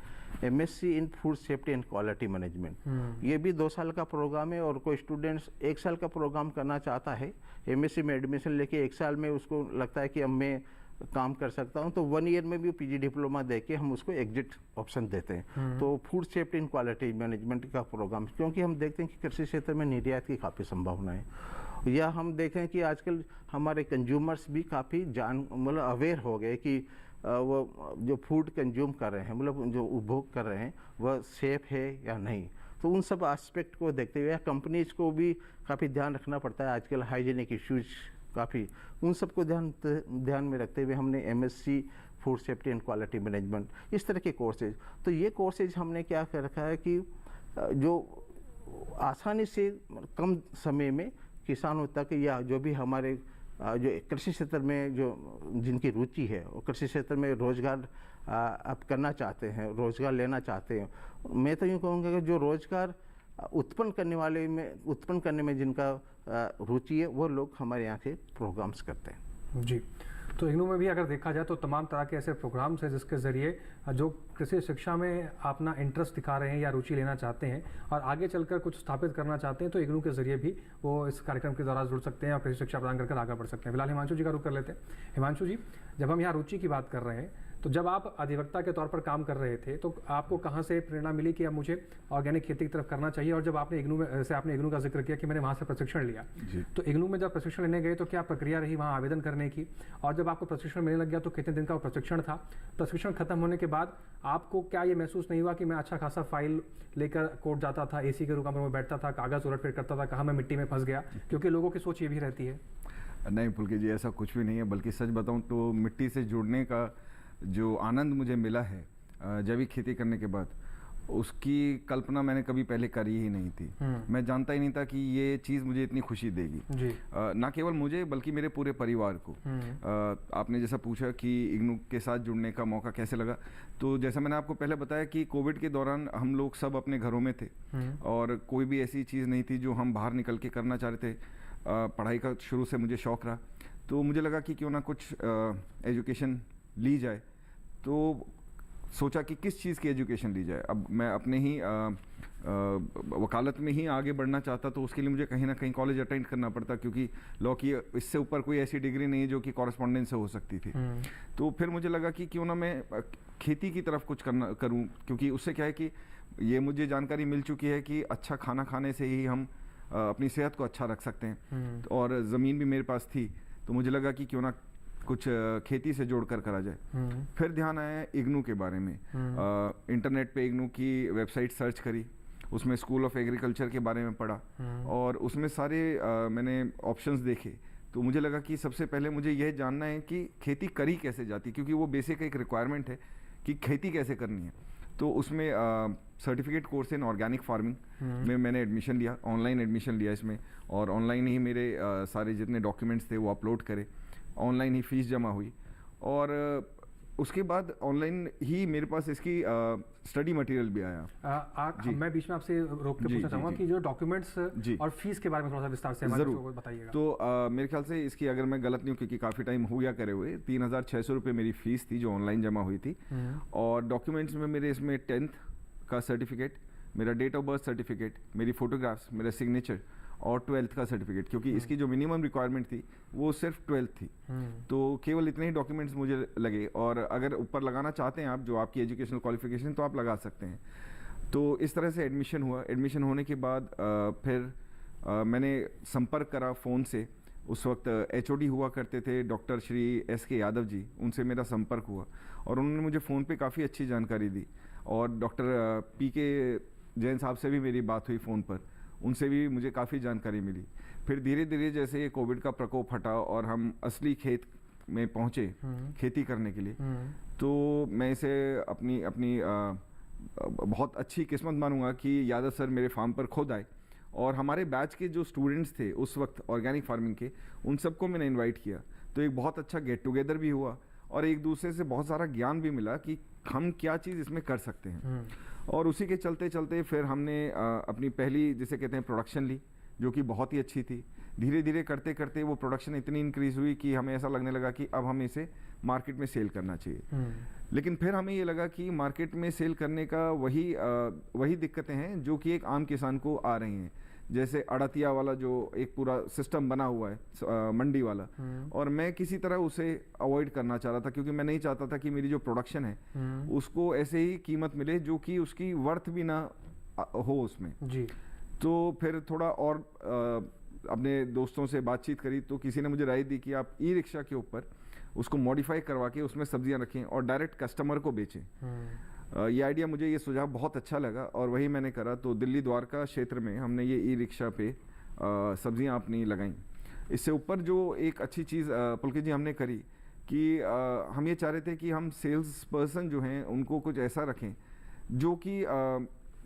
MSc in food safety and quality management. ये भी 2 साल का प्रोग्राम है और कोई स्टूडेंट्स 1 साल का प्रोग्राम करना चाहता है, MSc में एडमिशन लेके 1 साल में उसको लगता है कि अब मैं काम कर सकता हूं, तो 1 ईयर में भी पीजी डिप्लोमा देके हम उसको एग्जिट ऑप्शन देते हैं। तो food safety and quality management का प्रोग्राम, क्योंकि हम देखते हैं कि कृषि क्षेत्र में निर्यात की काफ़ी संभावना है, या हम देखें कि आजकल हमारे कंज्यूमर्स भी काफ़ी मतलब अवेयर हो गए कि वो जो फूड कंज्यूम कर रहे हैं, मतलब जो उपभोग कर रहे हैं, वह सेफ है या नहीं। तो उन सब एस्पेक्ट को देखते हुए कंपनीज को भी काफ़ी ध्यान रखना पड़ता है। आजकल हाइजीनिक इश्यूज काफ़ी, उन सबको ध्यान में रखते हुए हमने MSc food safety and quality management, इस तरह के कोर्सेज। तो ये कोर्सेज हमने क्या कर रखा है कि जो आसानी से कम समय में किसानों तक, या जो भी हमारे जो कृषि क्षेत्र में जो जिनकी रुचि है और कृषि क्षेत्र में रोजगार आप करना चाहते हैं, रोजगार लेना चाहते हैं, मैं तो यूँ कहूँगा कि जो रोजगार उत्पन्न करने में जिनका रुचि है, वो लोग हमारे यहाँ के प्रोग्राम्स करते हैं। जी, तो इग्नू में भी अगर देखा जाए तो तमाम तरह के ऐसे प्रोग्राम्स हैं जिसके ज़रिए जो कृषि शिक्षा में अपना इंटरेस्ट दिखा रहे हैं या रुचि लेना चाहते हैं और आगे चलकर कुछ स्थापित करना चाहते हैं, तो इग्नू के ज़रिए भी वो इस कार्यक्रम के दौरान जुड़ सकते हैं और कृषि शिक्षा प्रदान करके आगे बढ़ सकते हैं। फिलहाल हिमांशु जी का रुख कर लेते हैं। हिमांशु जी, जब हम यहाँ रुचि की बात कर रहे हैं, तो जब आप अधिवक्ता के तौर पर काम कर रहे थे तो आपको कहाँ से प्रेरणा मिली कि अब मुझे ऑर्गेनिक खेती की तरफ करना चाहिए? और जब आपने इग्नू में, जैसे आपने इग्नू का जिक्र किया कि मैंने वहाँ से प्रशिक्षण लिया, तो इग्नू में जब प्रशिक्षण लेने गए तो क्या प्रक्रिया रही वहाँ आवेदन करने की? और जब आपको प्रशिक्षण मिलने लग गया तो कितने दिन का प्रशिक्षण था? प्रशिक्षण खत्म होने के बाद आपको क्या ये महसूस नहीं हुआ कि मैं अच्छा खासा फाइल लेकर कोर्ट जाता था, AC के रूम में बैठता था, कागज़ उलट फेर करता था, कहाँ मैं मिट्टी में फंस गया? क्योंकि लोगों की सोच ये भी रहती है। नहीं पुलकी जी, ऐसा कुछ भी नहीं है, बल्कि सच बताऊं तो मिट्टी से जुड़ने का जो आनंद मुझे मिला है जैविक खेती करने के बाद, उसकी कल्पना मैंने कभी पहले करी ही नहीं थी। मैं जानता ही नहीं था कि ये चीज़ मुझे इतनी खुशी देगी, ना केवल मुझे बल्कि मेरे पूरे परिवार को। आपने जैसा पूछा कि इग्नू के साथ जुड़ने का मौका कैसे लगा, तो जैसा मैंने आपको पहले बताया कि कोविड के दौरान हम लोग सब अपने घरों में थे और कोई भी ऐसी चीज़ नहीं थी जो हम बाहर निकल के करना चाह रहे थे। पढ़ाई का शुरू से मुझे शौक़ रहा, तो मुझे लगा कि क्यों ना कुछ एजुकेशन ली जाए। तो सोचा कि किस चीज़ की एजुकेशन ली जाए। अब मैं अपने ही वकालत में ही आगे बढ़ना चाहता, तो उसके लिए मुझे कहीं ना कहीं कॉलेज अटेंड करना पड़ता, क्योंकि लॉ की इससे ऊपर कोई ऐसी डिग्री नहीं है जो कि कॉरेस्पॉन्डेंस से हो सकती थी। तो फिर मुझे लगा कि क्यों ना मैं खेती की तरफ कुछ करूं, क्योंकि उससे क्या है कि ये मुझे जानकारी मिल चुकी है कि अच्छा खाना खाने से ही हम अपनी सेहत को अच्छा रख सकते हैं, और ज़मीन भी मेरे पास थी, तो मुझे लगा कि क्यों ना कुछ खेती से जोड़कर करा जाए। फिर ध्यान आया इग्नू के बारे में। इंटरनेट पे इग्नू की वेबसाइट सर्च करी, उसमें स्कूल ऑफ एग्रीकल्चर के बारे में पढ़ा और उसमें सारे मैंने ऑप्शंस देखे, तो मुझे लगा कि सबसे पहले मुझे यह जानना है कि खेती करी कैसे जाती, क्योंकि वो बेसिक एक रिक्वायरमेंट है कि खेती कैसे करनी है। तो उसमें certificate course in organic farming में मैंने एडमिशन लिया, ऑनलाइन एडमिशन लिया इसमें, और ऑनलाइन ही मेरे सारे जितने डॉक्यूमेंट्स थे वो अपलोड करे, ऑनलाइन ही फीस जमा हुई, और उसके बाद ऑनलाइन ही मेरे पास इसकी स्टडी मटेरियल भी आया। मैं बीच में आपसे रोक के पूछना चाहूँगा कि जो डॉक्यूमेंट्स और फीस के बारे में थोड़ा सा विस्तार से ज़रूर बताइएगा। तो मेरे ख्याल से इसकी, अगर मैं गलत नहीं हूँ क्योंकि काफ़ी टाइम हो गया करे हुए, 3600 रुपये मेरी फ़ीस थी जो ऑनलाइन जमा हुई थी। और डॉक्यूमेंट्स में मेरे इसमें 10th का सर्टिफिकेट, मेरा डेट ऑफ बर्थ सर्टिफिकेट, मेरी फ़ोटोग्राफ्स, मेरा सिग्नेचर और 12th का सर्टिफिकेट, क्योंकि इसकी जो मिनिमम रिक्वायरमेंट थी वो सिर्फ 12th थी। तो केवल इतने ही डॉक्यूमेंट्स मुझे लगे, और अगर ऊपर लगाना चाहते हैं आप जो आपकी एजुकेशनल क्वालिफिकेशन, तो आप लगा सकते हैं। तो इस तरह से एडमिशन हुआ। एडमिशन होने के बाद फिर मैंने संपर्क करा फ़ोन से। उस वक्त HOD हुआ करते थे डॉक्टर श्री SK यादव जी, उनसे मेरा संपर्क हुआ और उन्होंने मुझे फ़ोन पे काफ़ी अच्छी जानकारी दी। और डॉक्टर PK जैन साहब से भी मेरी बात हुई फ़ोन पर, उनसे भी मुझे काफ़ी जानकारी मिली। फिर धीरे धीरे जैसे ये कोविड का प्रकोप हटा और हम असली खेत में पहुँचे खेती करने के लिए, तो मैं इसे अपनी अपनी बहुत अच्छी किस्मत मानूंगा कि यादव सर मेरे फार्म पर खुद आए, और हमारे बैच के जो स्टूडेंट्स थे उस वक्त ऑर्गेनिक फार्मिंग के, उन सबको मैंने इनवाइट किया। तो एक बहुत अच्छा गेट टुगेदर भी हुआ और एक दूसरे से बहुत सारा ज्ञान भी मिला कि हम क्या चीज़ इसमें कर सकते हैं। और उसी के चलते चलते फिर हमने अपनी पहली, जिसे कहते हैं, प्रोडक्शन ली, जो कि बहुत ही अच्छी थी। धीरे धीरे करते करते वो प्रोडक्शन इतनी इंक्रीज़ हुई कि हमें ऐसा लगने लगा कि अब हमें इसे मार्केट में सेल करना चाहिए। लेकिन फिर हमें ये लगा कि मार्केट में सेल करने का वही दिक्कतें हैं जो कि एक आम किसान को आ रही हैं, जैसे अड़तिया वाला जो एक पूरा सिस्टम बना हुआ है मंडी वाला, और मैं किसी तरह उसे अवॉइड करना चाह रहा था, क्योंकि मैं नहीं चाहता था कि मेरी जो प्रोडक्शन है उसको ऐसे ही कीमत मिले जो कि उसकी वर्थ भी ना हो उसमें जी। तो फिर थोड़ा और अपने दोस्तों से बातचीत करी, तो किसी ने मुझे राय दी कि आप ई-रिक्शा के ऊपर उसको मॉडिफाई करवा के उसमें सब्जियां रखें और डायरेक्ट कस्टमर को बेचें। ये आइडिया, मुझे ये सुझाव बहुत अच्छा लगा और वही मैंने करा। तो दिल्ली द्वारका क्षेत्र में हमने ये ई-रिक्शा पे सब्जियां अपनी लगाईं। इससे ऊपर जो एक अच्छी चीज़ पुलकित जी हमने करी कि हम ये चाह रहे थे कि हम सेल्स पर्सन जो हैं उनको कुछ ऐसा रखें जो कि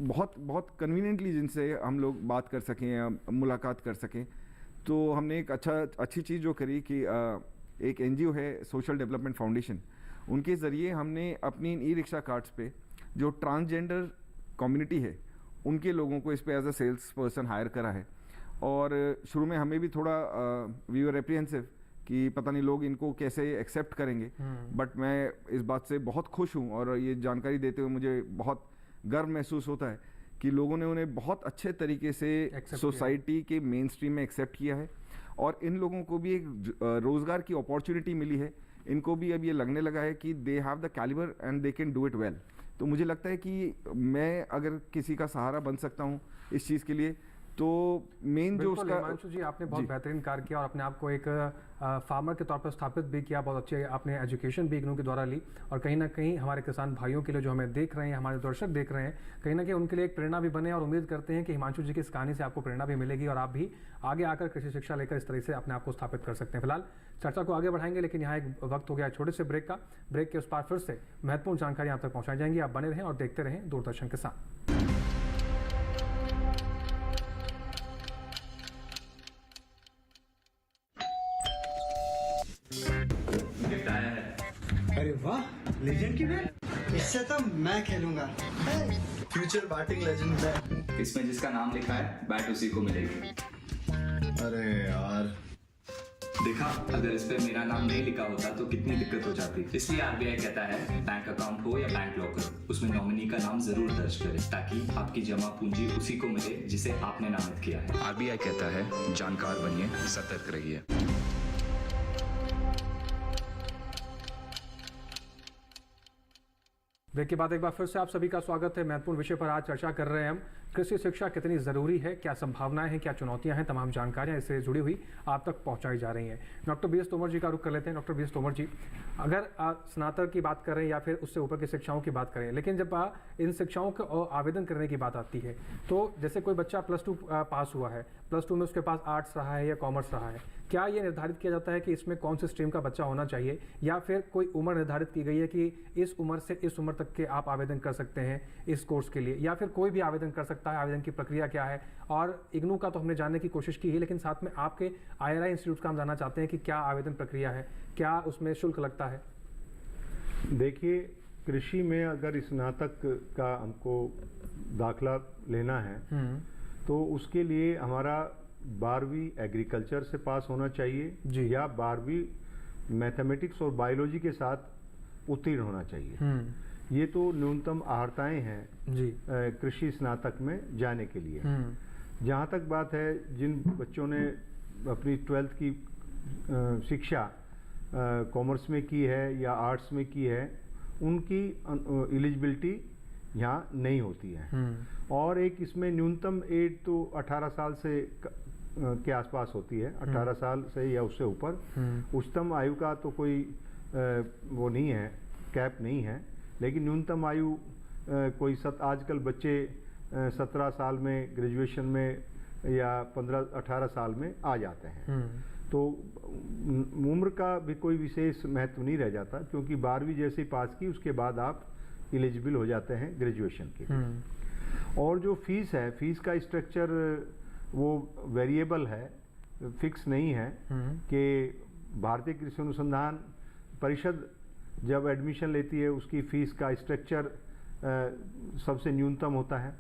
बहुत बहुत कन्वीनियंटली जिनसे हम लोग बात कर सकें या मुलाकात कर सकें। तो हमने एक अच्छी चीज़ जो करी कि एक NGO है सोशल डेवलपमेंट फाउंडेशन, उनके ज़रिए हमने अपनी ई-रिक्शा कार्ड्स पे जो ट्रांसजेंडर कम्युनिटी है उनके लोगों को इस पे as a salesperson hire करा है। और शुरू में हमें भी थोड़ा वी वर एप्रीहेंसिव कि पता नहीं लोग इनको कैसे एक्सेप्ट करेंगे, बट मैं इस बात से बहुत खुश हूँ और ये जानकारी देते हुए मुझे बहुत गर्व महसूस होता है कि लोगों ने उन्हें बहुत अच्छे तरीके से सोसाइटी के मेन स्ट्रीम में एक्सेप्ट किया है, और इन लोगों को भी एक रोज़गार की अपॉर्चुनिटी मिली है। इनको भी अब ये लगने लगा है कि they have the calibre and they can do it well. तो मुझे लगता है कि मैं अगर किसी का सहारा बन सकता हूँ इस चीज़ के लिए, तो मेन जो उसका, हिमांशु जी आपने बहुत बेहतरीन कार्य किया और अपने आप को एक फार्मर के तौर पर स्थापित भी किया। बहुत अच्छी आपने एजुकेशन भी इग्नू के द्वारा ली, और कहीं ना कहीं हमारे किसान भाइयों के लिए जो हमें देख रहे हैं, हमारे दर्शक देख रहे हैं, कहीं ना कहीं उनके लिए एक प्रेरणा भी बने। और उम्मीद करते हैं कि हिमांशु जी की इस कहानी से आपको प्रेरणा भी मिलेगी और आप भी आगे आकर कृषि शिक्षा लेकर इस तरह से अपने आप को स्थापित कर सकते हैं। फिलहाल चर्चा को आगे बढ़ाएंगे, लेकिन यहाँ एक वक्त हो गया छोटे से ब्रेक का। ब्रेक के उस पार फिर से महत्वपूर्ण जानकारी आप तक पहुँचाई जाएंगी। आप बने रहें और देखते रहें दूरदर्शन किसान। अरे वाह, लेजेंड की बैट। इससे तो मैं खेलूंगा। Future batting legend bat. इसमें जिसका नाम लिखा है बैट उसी को मिलेगी। अरे यार, देखा, अगर इस पे मेरा नाम नहीं लिखा होता तो कितनी दिक्कत हो जाती। इसलिए RBI कहता है बैंक अकाउंट हो या बैंक लॉकर, उसमें नॉमिनी का नाम जरूर दर्ज करें ताकि आपकी जमा पूंजी उसी को मिले जिसे आपने नामित किया है। RBI कहता है जानकार बनिए, सतर्क रहिए। ब्रेक के बाद एक बार फिर से आप सभी का स्वागत है। महत्वपूर्ण विषय पर आज चर्चा कर रहे हैं हम। कृषि शिक्षा कितनी ज़रूरी है, क्या संभावनाएं हैं, क्या चुनौतियां हैं, तमाम जानकारियां इससे जुड़ी हुई आप तक पहुंचाई जा रही हैं। डॉक्टर BS तोमर जी का रुख कर लेते हैं। डॉक्टर BS तोमर जी, अगर स्नातक की बात करें या फिर उससे ऊपर की शिक्षाओं की बात करें, लेकिन जब इन शिक्षाओं को आवेदन करने की बात आती है, तो जैसे कोई बच्चा +2 पास हुआ है, +2 में उसके पास आर्ट्स रहा है या कॉमर्स रहा है, क्या ये निर्धारित किया जाता है कि इसमें कौन सी स्ट्रीम का बच्चा होना चाहिए, या फिर कोई उम्र निर्धारित की गई है कि इस उम्र से इस उम्र तक के आप आवेदन कर सकते हैं इस कोर्स के लिए, या फिर कोई भी आवेदन कर सकता है? आवेदन की प्रक्रिया क्या है? और इग्नू का तो हमने जानने की कोशिश की है, लेकिन साथ में आपके IRI इंस्टीट्यूट का हम जानना चाहते हैं कि क्या आवेदन प्रक्रिया है, क्या उसमें शुल्क लगता है? देखिए, कृषि में अगर स्नातक का हमको दाखला लेना है तो उसके लिए हमारा 12वीं एग्रीकल्चर से पास होना चाहिए या 12वीं मैथमेटिक्स और बायोलॉजी के साथ उत्तीर्ण होना चाहिए। ये तो न्यूनतम अर्हताएं हैं कृषि स्नातक में जाने के लिए। जहाँ तक बात है जिन बच्चों ने अपनी 12th की शिक्षा कॉमर्स में की है या आर्ट्स में की है, उनकी एलिजिबिलिटी यहाँ नहीं होती है। और एक इसमें न्यूनतम एज तो 18 साल से के आसपास होती है, 18 साल से या उससे ऊपर। उच्चतम आयु का तो कोई वो नहीं है, कैप नहीं है, लेकिन न्यूनतम आयु कोई आजकल बच्चे 17 साल में ग्रेजुएशन में या 15-18 साल में आ जाते हैं। तो उम्र का भी कोई विशेष महत्व नहीं रह जाता, क्योंकि 12वीं जैसे पास की उसके बाद आप एलिजिबल हो जाते हैं ग्रेजुएशन के लिए। और जो फीस है, फीस का स्ट्रक्चर वो वेरिएबल है, फिक्स नहीं है कि भारतीय कृषि अनुसंधान परिषद जब एडमिशन लेती है उसकी फीस का स्ट्रक्चर सबसे न्यूनतम होता है।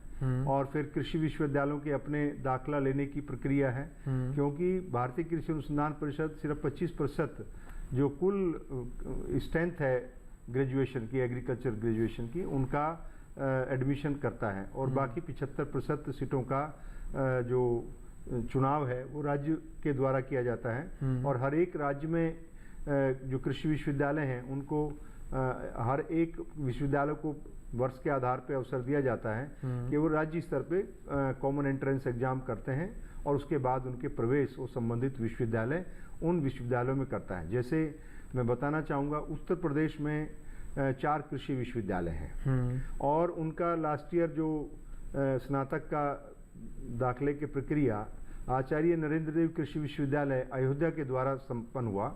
और फिर कृषि विश्वविद्यालयों के अपने दाखला लेने की प्रक्रिया है, क्योंकि भारतीय कृषि अनुसंधान परिषद सिर्फ 25% जो कुल स्ट्रेंथ है ग्रेजुएशन की, एग्रीकल्चर ग्रेजुएशन की, उनका एडमिशन करता है। और बाकी 75% सीटों का जो चुनाव है वो राज्य के द्वारा किया जाता है। और हर एक राज्य में जो कृषि विश्वविद्यालय हैं उनको हर एक विश्वविद्यालय को वर्ष के आधार पर अवसर दिया जाता है कि वो राज्य स्तर पे कॉमन एंट्रेंस एग्जाम करते हैं और उसके बाद उनके प्रवेश वो संबंधित विश्वविद्यालय उन विश्वविद्यालयों में करता है। जैसे मैं बताना चाहूँगा, उत्तर प्रदेश में 4 कृषि विश्वविद्यालय हैं और उनका लास्ट ईयर जो स्नातक का दाखले की प्रक्रिया आचार्य नरेंद्र देव कृषि विश्वविद्यालय अयोध्या के द्वारा संपन्न हुआ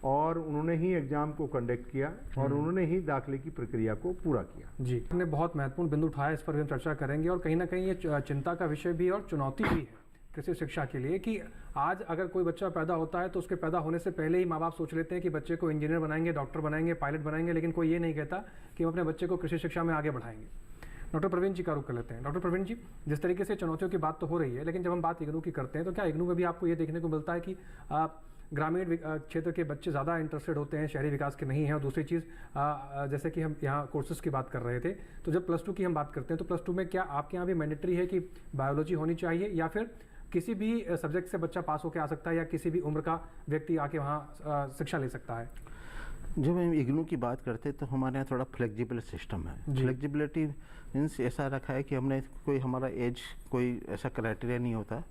और उन्होंने ही एग्जाम को कंडक्ट किया और उन्होंने ही दाखले की प्रक्रिया को पूरा किया। जी, हमने बहुत महत्वपूर्ण बिंदु उठाया, इस पर भी हम चर्चा करेंगे। और कहीं ना कहीं ये चिंता का विषय भी और चुनौती भी है कृषि शिक्षा के लिए कि आज अगर कोई बच्चा पैदा होता है तो उसके पैदा होने से पहले ही माँ बाप सोच लेते हैं कि बच्चे को इंजीनियर बनाएंगे, डॉक्टर बनाएंगे, पायलट बनाएंगे, लेकिन कोई ये नहीं कहता कि हम अपने बच्चे को कृषि शिक्षा में आगे बढ़ाएंगे। डॉक्टर प्रवीण जी का रुख कर लेते हैं। डॉक्टर प्रवीण जी, जिस तरीके से चुनौतियों की बात तो हो रही है, लेकिन जब हम बात इग्नू की करते हैं तो क्या इग्नू में भी आपको ये देखने को मिलता है कि ग्रामीण क्षेत्र के बच्चे ज़्यादा इंटरेस्टेड होते हैं, शहरी विकास के नहीं हैं? और दूसरी चीज़, जैसे कि हम यहाँ कोर्सेज की बात कर रहे थे, तो जब +2 की हम बात करते हैं तो +2 में क्या आपके यहाँ भी मैंडेटरी है कि बायोलॉजी होनी चाहिए, या फिर किसी भी सब्जेक्ट से बच्चा पास होकर आ सकता है, या किसी भी उम्र का व्यक्ति आके वहाँ शिक्षा ले सकता है? जब हम इग्नू की बात करते हैं तो हमारे यहाँ थोड़ा फ्लेक्सिबल सिस्टम है। फ्लेक्सिबिलिटी मीन्स ऐसा रखा है कि हमने कोई हमारा एज कोई ऐसा क्राइटेरिया नहीं होता।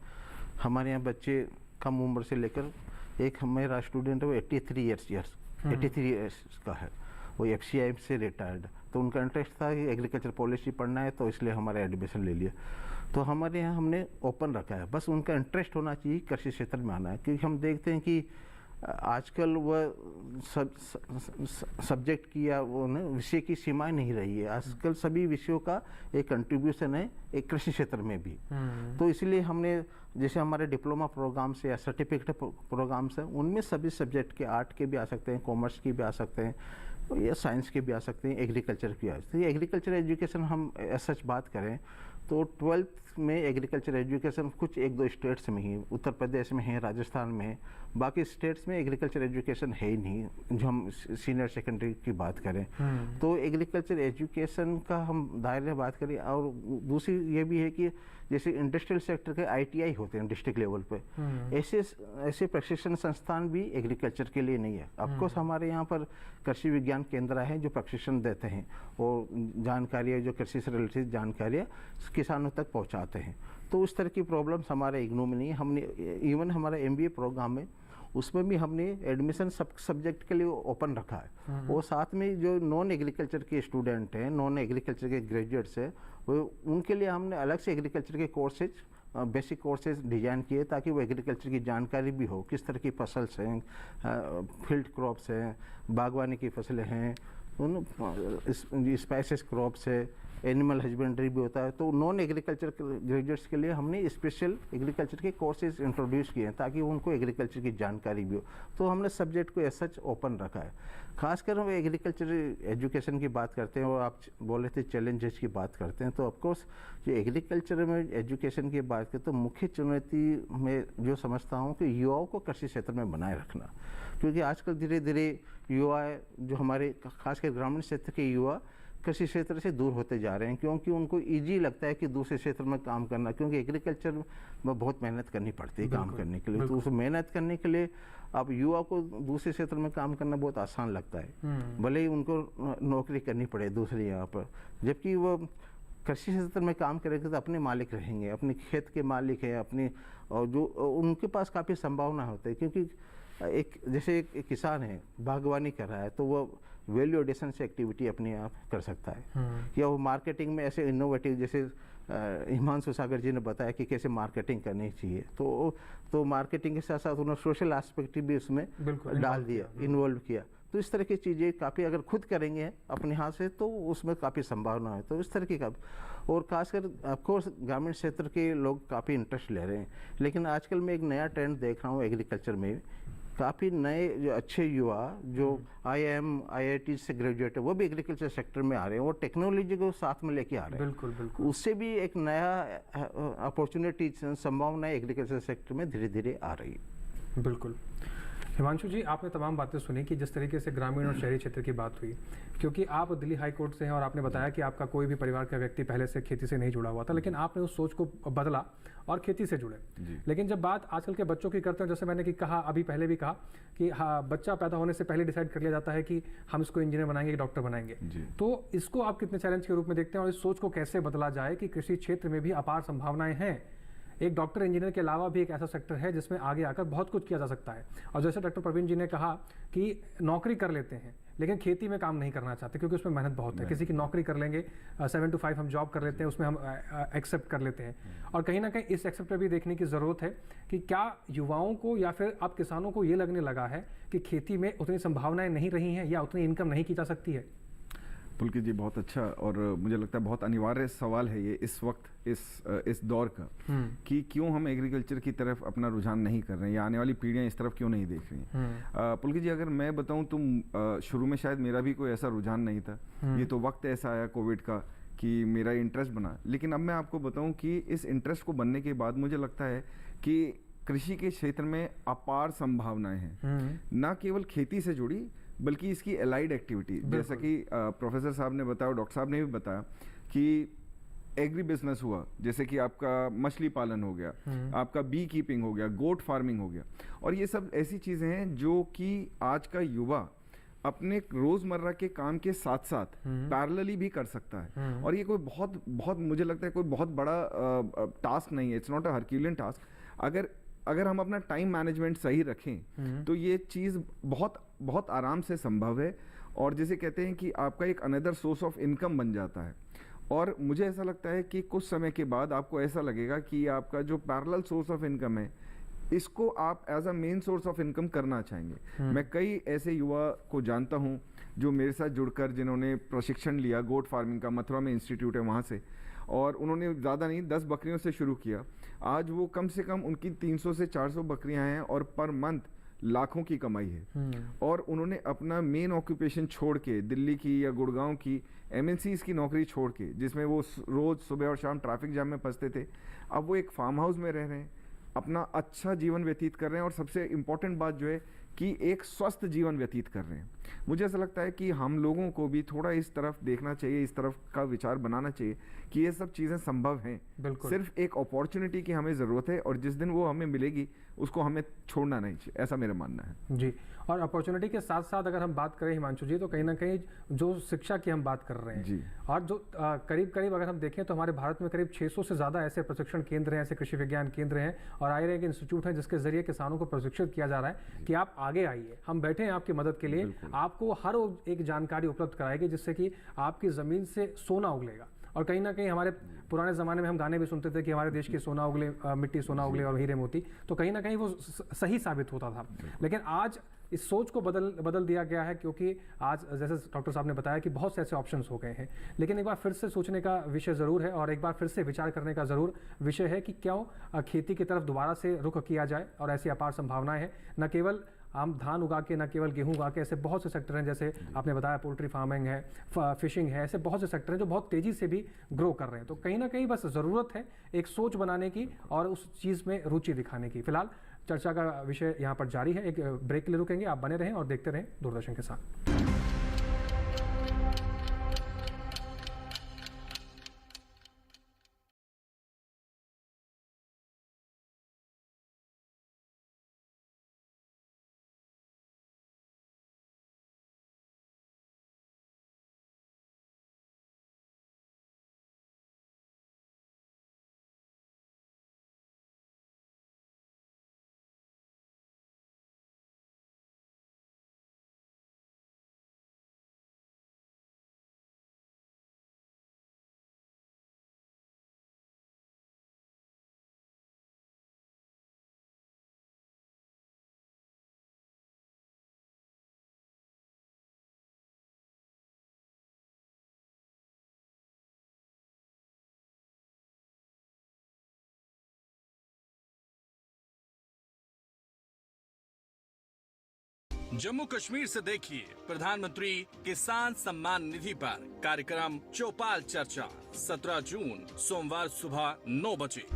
हमारे यहाँ बच्चे कम उम्र से लेकर, एक मेरा स्टूडेंट है वो 83 ईयर्स का है, वो FCI से रिटायर्ड, तो उनका इंटरेस्ट था कि एग्रीकल्चर पॉलिसी पढ़ना है तो इसलिए हमारे एडमिशन ले लिया। तो हमारे यहाँ हमने ओपन रखा है, बस उनका इंटरेस्ट होना चाहिए कृषि क्षेत्र में आना है, क्योंकि हम देखते हैं कि आजकल वह सब्जेक्ट की या वो विषय की सीमाएं नहीं रही है। आजकल सभी विषयों का एक कंट्रीब्यूशन है एक कृषि क्षेत्र में भी। तो इसलिए हमने जैसे हमारे डिप्लोमा प्रोग्राम्स या सर्टिफिकेट प्रोग्राम्स हैं, उनमें सभी सब्जेक्ट के, आर्ट के भी आ सकते हैं, कॉमर्स के भी आ सकते हैं, या साइंस के भी आ सकते हैं, एग्रीकल्चर की आ सकते हैं। एग्रीकल्चर एजुकेशन हम सच बात करें तो 12th में एग्रीकल्चर एजुकेशन कुछ 1-2 स्टेट्स में ही, उत्तर प्रदेश में है, राजस्थान में है, बाकी स्टेट्स में एग्रीकल्चर एजुकेशन है ही नहीं। जो हम सीनियर सेकेंडरी की बात करें तो एग्रीकल्चर एजुकेशन का हम दायरे में बात करें। और दूसरी ये भी है कि जैसे इंडस्ट्रियल सेक्टर के ITI होते हैं डिस्ट्रिक्ट लेवल पे, ऐसे प्रशिक्षण संस्थान भी एग्रीकल्चर के लिए नहीं है। ऑफकोर्स हमारे यहाँ पर कृषि विज्ञान केंद्र है जो प्रशिक्षण देते हैं और जानकारियाँ, जो कृषि से रिलेटेड जानकारियाँ किसानों तक पहुँचाते हैं। तो उस तरह की प्रॉब्लम्स हमारे इग्नू में नहीं है। हमने इवन हमारा MBA प्रोग्राम में उसमें भी हमने एडमिशन सब सब्जेक्ट के लिए ओपन रखा है। और साथ में जो नॉन एग्रीकल्चर के स्टूडेंट हैं, नॉन एग्रीकल्चर के ग्रेजुएट्स हैं, वो उनके लिए हमने अलग से एग्रीकल्चर के कोर्सेज, बेसिक कोर्सेज डिजाइन किए ताकि वो एग्रीकल्चर की जानकारी भी हो, किस तरह की फसल हैं, फील्ड क्रॉप्स हैं, बागवानी की फसलें हैं, उन स्पाइसेस क्रॉप्स है, एनिमल हस्बेंड्री भी होता है। तो नॉन एग्रीकल्चर ग्रेजुएट्स के लिए हमने स्पेशल एग्रीकल्चर के कोर्सेज इंट्रोड्यूस किए हैं ताकि उनको एग्रीकल्चर की जानकारी भी हो। तो हमने सब्जेक्ट को एज सच ओपन रखा है। खासकर हम एग्रीकल्चर एजुकेशन की बात करते हैं और आप बोले थे चैलेंजेस की बात करते हैं, तो ऑफकोर्स जो एग्रीकल्चर में एजुकेशन की बात करें तो मुख्य चुनौती में जो समझता हूँ कि युवाओं को कृषि क्षेत्र में बनाए रखना, क्योंकि आजकल धीरे धीरे युवा जो हमारे खासकर ग्रामीण क्षेत्र के युवा कृषि क्षेत्र से दूर होते जा रहे हैं, क्योंकि उनको इजी लगता है कि दूसरे क्षेत्र में काम करना, क्योंकि एग्रीकल्चर में बहुत मेहनत करनी पड़ती है काम करने के लिए। तो उस मेहनत करने के लिए अब युवा को दूसरे क्षेत्र में काम करना बहुत आसान लगता है, भले ही उनको नौकरी करनी पड़े दूसरी यहाँ पर, जबकि वो कृषि क्षेत्र में काम करेंगे तो अपने मालिक रहेंगे, अपने खेत के मालिक हैं अपनी, और जो उनके पास काफ़ी संभावना होती है। क्योंकि जैसे एक किसान है बागवानी कर रहा है तो वो वैल्यू एडिशन से एक्टिविटी अपने आप कर सकता है, या वो मार्केटिंग में ऐसे इनोवेटिव, जैसे हिमांशु सागर जी ने बताया कि कैसे मार्केटिंग करनी चाहिए, तो मार्केटिंग के साथ साथ उन्होंने सोशल एस्पेक्ट भी उसमें डाल दिया, इन्वॉल्व किया। तो इस तरह की चीज़ें काफ़ी अगर खुद करेंगे अपने हाथ से तो उसमें काफ़ी संभावना है। तो इस तरह की और खासकर ऑफकोर्स ग्रामीण क्षेत्र के लोग काफ़ी इंटरेस्ट ले रहे हैं, लेकिन आजकल मैं एक नया ट्रेंड देख रहा हूँ एग्रीकल्चर में, काफ़ी नए जो अच्छे युवा जो IIM IIT से ग्रेजुएट है वो भी एग्रीकल्चर सेक्टर में आ रहे हैं और टेक्नोलॉजी को साथ में लेके आ रहे हैं। बिल्कुल। उससे भी एक नया अपॉर्चुनिटी, संभावनाएं एग्रीकल्चर सेक्टर में धीरे धीरे आ रही है। बिल्कुल। हिमांशु जी, आपने तमाम बातें सुनी कि जिस तरीके से ग्रामीण और शहरी क्षेत्र की बात हुई, क्योंकि आप दिल्ली हाई कोर्ट से हैं और आपने बताया कि आपका कोई भी परिवार का व्यक्ति पहले से खेती से नहीं जुड़ा हुआ था, लेकिन आपने उस सोच को बदला और खेती से जुड़े। लेकिन जब बात आजकल के बच्चों की करते हैं, जैसे मैंने कहा अभी पहले भी कहा कि हाँ, बच्चा पैदा होने से पहले डिसाइड कर लिया जाता है कि हम इसको इंजीनियर बनाएंगे, डॉक्टर बनाएंगे। तो इसको आप कितने चैलेंज के रूप में देखते हैं और इस सोच को कैसे बदला जाए कि कृषि क्षेत्र में भी अपार संभावनाएं हैं? एक डॉक्टर इंजीनियर के अलावा भी एक ऐसा सेक्टर है जिसमें आगे आकर बहुत कुछ किया जा सकता है। और जैसे डॉक्टर प्रवीण जी ने कहा कि नौकरी कर लेते हैं लेकिन खेती में काम नहीं करना चाहते क्योंकि उसमें मेहनत बहुत है। किसी की नौकरी कर लेंगे, 7 to 5 हम जॉब कर लेते हैं, उसमें हम एक्सेप्ट कर लेते हैं। और कहीं ना कहीं इस एक्सेप्ट पर भी देखने की ज़रूरत है कि क्या युवाओं को या फिर अब किसानों को ये लगने लगा है कि खेती में उतनी संभावनाएं नहीं रही हैं या उतनी इनकम नहीं की जा सकती है? पुलकित जी, बहुत अच्छा और मुझे लगता है बहुत अनिवार्य सवाल है ये इस वक्त, इस दौर का, कि क्यों हम एग्रीकल्चर की तरफ अपना रुझान नहीं कर रहे हैं या आने वाली पीढ़ियां इस तरफ क्यों नहीं देख रही हैं। पुलकित जी, अगर मैं बताऊं तो शुरू में शायद मेरा भी कोई ऐसा रुझान नहीं था, ये तो वक्त ऐसा आया कोविड का कि मेरा इंटरेस्ट बना। लेकिन अब मैं आपको बताऊं कि इस इंटरेस्ट को बनने के बाद मुझे लगता है कि कृषि के क्षेत्र में अपार संभावनाएं हैं, ना केवल खेती से जुड़ी बल्कि इसकी एलाइड एक्टिविटी, जैसा कि प्रोफेसर साहब ने बताया, डॉक्टर साहब ने भी बताया कि एग्री बिजनेस हुआ, जैसे कि आपका मछली पालन हो गया, आपका बी कीपिंग हो गया, गोट फार्मिंग हो गया, और ये सब ऐसी चीज़ें हैं जो कि आज का युवा अपने रोज़मर्रा के काम के साथ साथ पैरेलली भी कर सकता है। और ये कोई बहुत मुझे लगता है कोई बहुत बड़ा टास्क नहीं है, it's not a Herculean task. अगर हम अपना टाइम मैनेजमेंट सही रखें तो ये चीज़ बहुत आराम से संभव है, और जैसे कहते हैं कि आपका एक अनदर सोर्स ऑफ इनकम बन जाता है। और मुझे ऐसा लगता है कि कुछ समय के बाद आपको ऐसा लगेगा कि आपका जो पैरेलल सोर्स ऑफ इनकम है इसको आप as a main source of income करना चाहेंगे। मैं कई ऐसे युवा को जानता हूँ जो मेरे साथ जुड़कर जिन्होंने प्रशिक्षण लिया गोट फार्मिंग का, मथुरा में इंस्टीट्यूट है वहाँ से, और उन्होंने ज़्यादा नहीं 10 बकरियों से शुरू किया। आज वो कम से कम उनकी 300 से 400 बकरियां हैं और पर मंथ लाखों की कमाई है। और उन्होंने अपना मेन ऑक्यूपेशन छोड़ के, दिल्ली की या गुड़गांव की MNCs की नौकरी छोड़ के, जिसमें वो रोज़ सुबह और शाम ट्रैफिक जाम में फंसते थे, अब वो एक फार्म हाउस में रह रहे हैं, अपना अच्छा जीवन व्यतीत कर रहे हैं, और सबसे इम्पोर्टेंट बात जो है कि एक स्वस्थ जीवन व्यतीत कर रहे हैं। मुझे ऐसा लगता है कि हम लोगों को भी थोड़ा इस तरफ देखना चाहिए, इस तरफ का विचार बनाना चाहिए कि ये सब चीज़ें संभव हैं। बिल्कुल। सिर्फ एक अपॉर्चुनिटी की हमें ज़रूरत है और जिस दिन वो हमें मिलेगी उसको हमें छोड़ना नहीं चाहिए, ऐसा मेरा मानना है। जी, और अपॉर्चुनिटी के साथ साथ अगर हम बात करें हिमांशु जी, तो कहीं ना कहीं जो शिक्षा की हम बात कर रहे हैं जी। और जो करीब करीब अगर हम देखें तो हमारे भारत में करीब 600 से ज़्यादा ऐसे प्रशिक्षण केंद्र हैं, ऐसे कृषि विज्ञान केंद्र हैं और आईआईटी के इंस्टीट्यूट हैं जिसके जरिए किसानों को प्रशिक्षित किया जा रहा है कि आप आगे आइए, हम बैठे हैं आपकी मदद के लिए, आपको हर एक जानकारी उपलब्ध कराएगी जिससे कि आपकी ज़मीन से सोना उगलेगा। और कहीं ना कहीं हमारे पुराने ज़माने में हम गाने भी सुनते थे कि हमारे देश की सोना उगले, मिट्टी सोना उगले और हीरे मोती, तो कहीं ना कहीं वो सही साबित होता था। लेकिन आज इस सोच को बदल दिया गया है, क्योंकि आज जैसे डॉक्टर साहब ने बताया कि बहुत से ऐसे ऑप्शंस हो गए हैं। लेकिन एक बार फिर से सोचने का विषय ज़रूर है और एक बार फिर से विचार करने का ज़रूर विषय है कि क्यों खेती की तरफ दोबारा से रुख किया जाए। और ऐसी अपार संभावनाएं हैं, न केवल हम धान उगा के, न केवल गेहूं उगा के, ऐसे बहुत से सेक्टर हैं जैसे आपने बताया पोल्ट्री फार्मिंग है, फिशिंग है, ऐसे बहुत से सेक्टर हैं जो बहुत तेज़ी से भी ग्रो कर रहे हैं। तो कहीं ना कहीं बस ज़रूरत है एक सोच बनाने की और उस चीज़ में रुचि दिखाने की। फिलहाल चर्चा का विषय यहाँ पर जारी है, एक ब्रेक के लिए रुकेंगे, आप बने रहें और देखते रहें दूरदर्शन के साथ। जम्मू कश्मीर से देखिए प्रधानमंत्री किसान सम्मान निधि पर कार्यक्रम चौपाल चर्चा 17 जून सोमवार सुबह 9 बजे।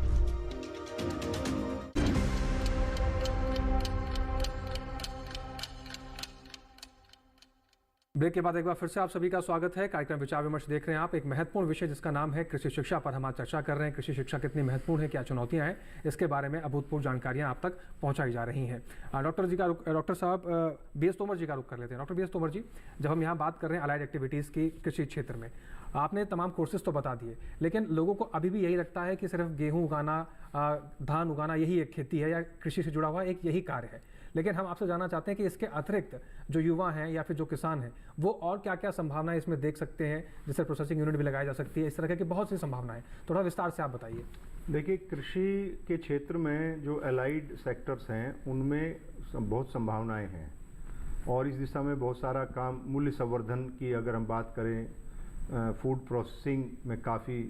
ब्रेक के बाद एक बार फिर से आप सभी का स्वागत है। कार्यक्रम विचार विमर्श देख रहे हैं आप। एक महत्वपूर्ण विषय जिसका नाम है कृषि शिक्षा पर हम आज चर्चा कर रहे हैं। कृषि शिक्षा कितनी महत्वपूर्ण है, क्या चुनौतियां हैं, इसके बारे में अभूतपूर्व जानकारियां आप तक पहुंचाई जा रही हैं। डॉक्टर साहब बी.एस. तोमर जी का रुख कर लेते हैं। Doctor BS. तोमर जी, जब हम यहाँ बात कर रहे हैं अलाइड एक्टिविटीज़ की कृषि क्षेत्र में, आपने तमाम कोर्सेज तो बता दिए, लेकिन लोगों को अभी भी यही लगता है कि सिर्फ गेहूँ उगाना, धान उगाना यही एक खेती है या कृषि से जुड़ा हुआ एक यही कार्य है। लेकिन हम आपसे जानना चाहते हैं कि इसके अतिरिक्त जो युवा हैं या फिर जो किसान हैं वो और क्या क्या संभावनाएं इसमें देख सकते हैं, जैसे प्रोसेसिंग यूनिट भी लगाई जा सकती है, इस तरह की बहुत सी संभावनाएं, थोड़ा विस्तार से आप बताइए। देखिए, कृषि के क्षेत्र में जो एलाइड सेक्टर्स हैं उनमें बहुत संभावनाएं हैं और इस दिशा में बहुत सारा काम, मूल्य संवर्धन की अगर हम बात करें, फूड प्रोसेसिंग में काफ़ी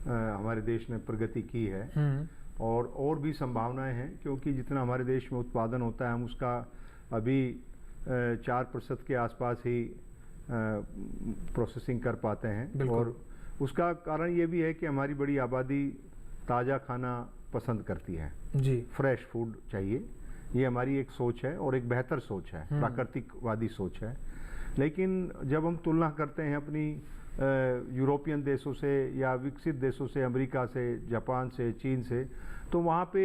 हमारे देश ने प्रगति की है और भी संभावनाएं हैं, क्योंकि जितना हमारे देश में उत्पादन होता है हम उसका अभी 4% के आसपास ही प्रोसेसिंग कर पाते हैं। और उसका कारण ये भी है कि हमारी बड़ी आबादी ताज़ा खाना पसंद करती है जी, फ्रेश फूड चाहिए। ये हमारी एक सोच है और एक बेहतर सोच है, प्राकृतिकवादी सोच है। लेकिन जब हम तुलना करते हैं अपनी यूरोपियन देशों से या विकसित देशों से, अमेरिका से, जापान से, चीन से, तो वहाँ पे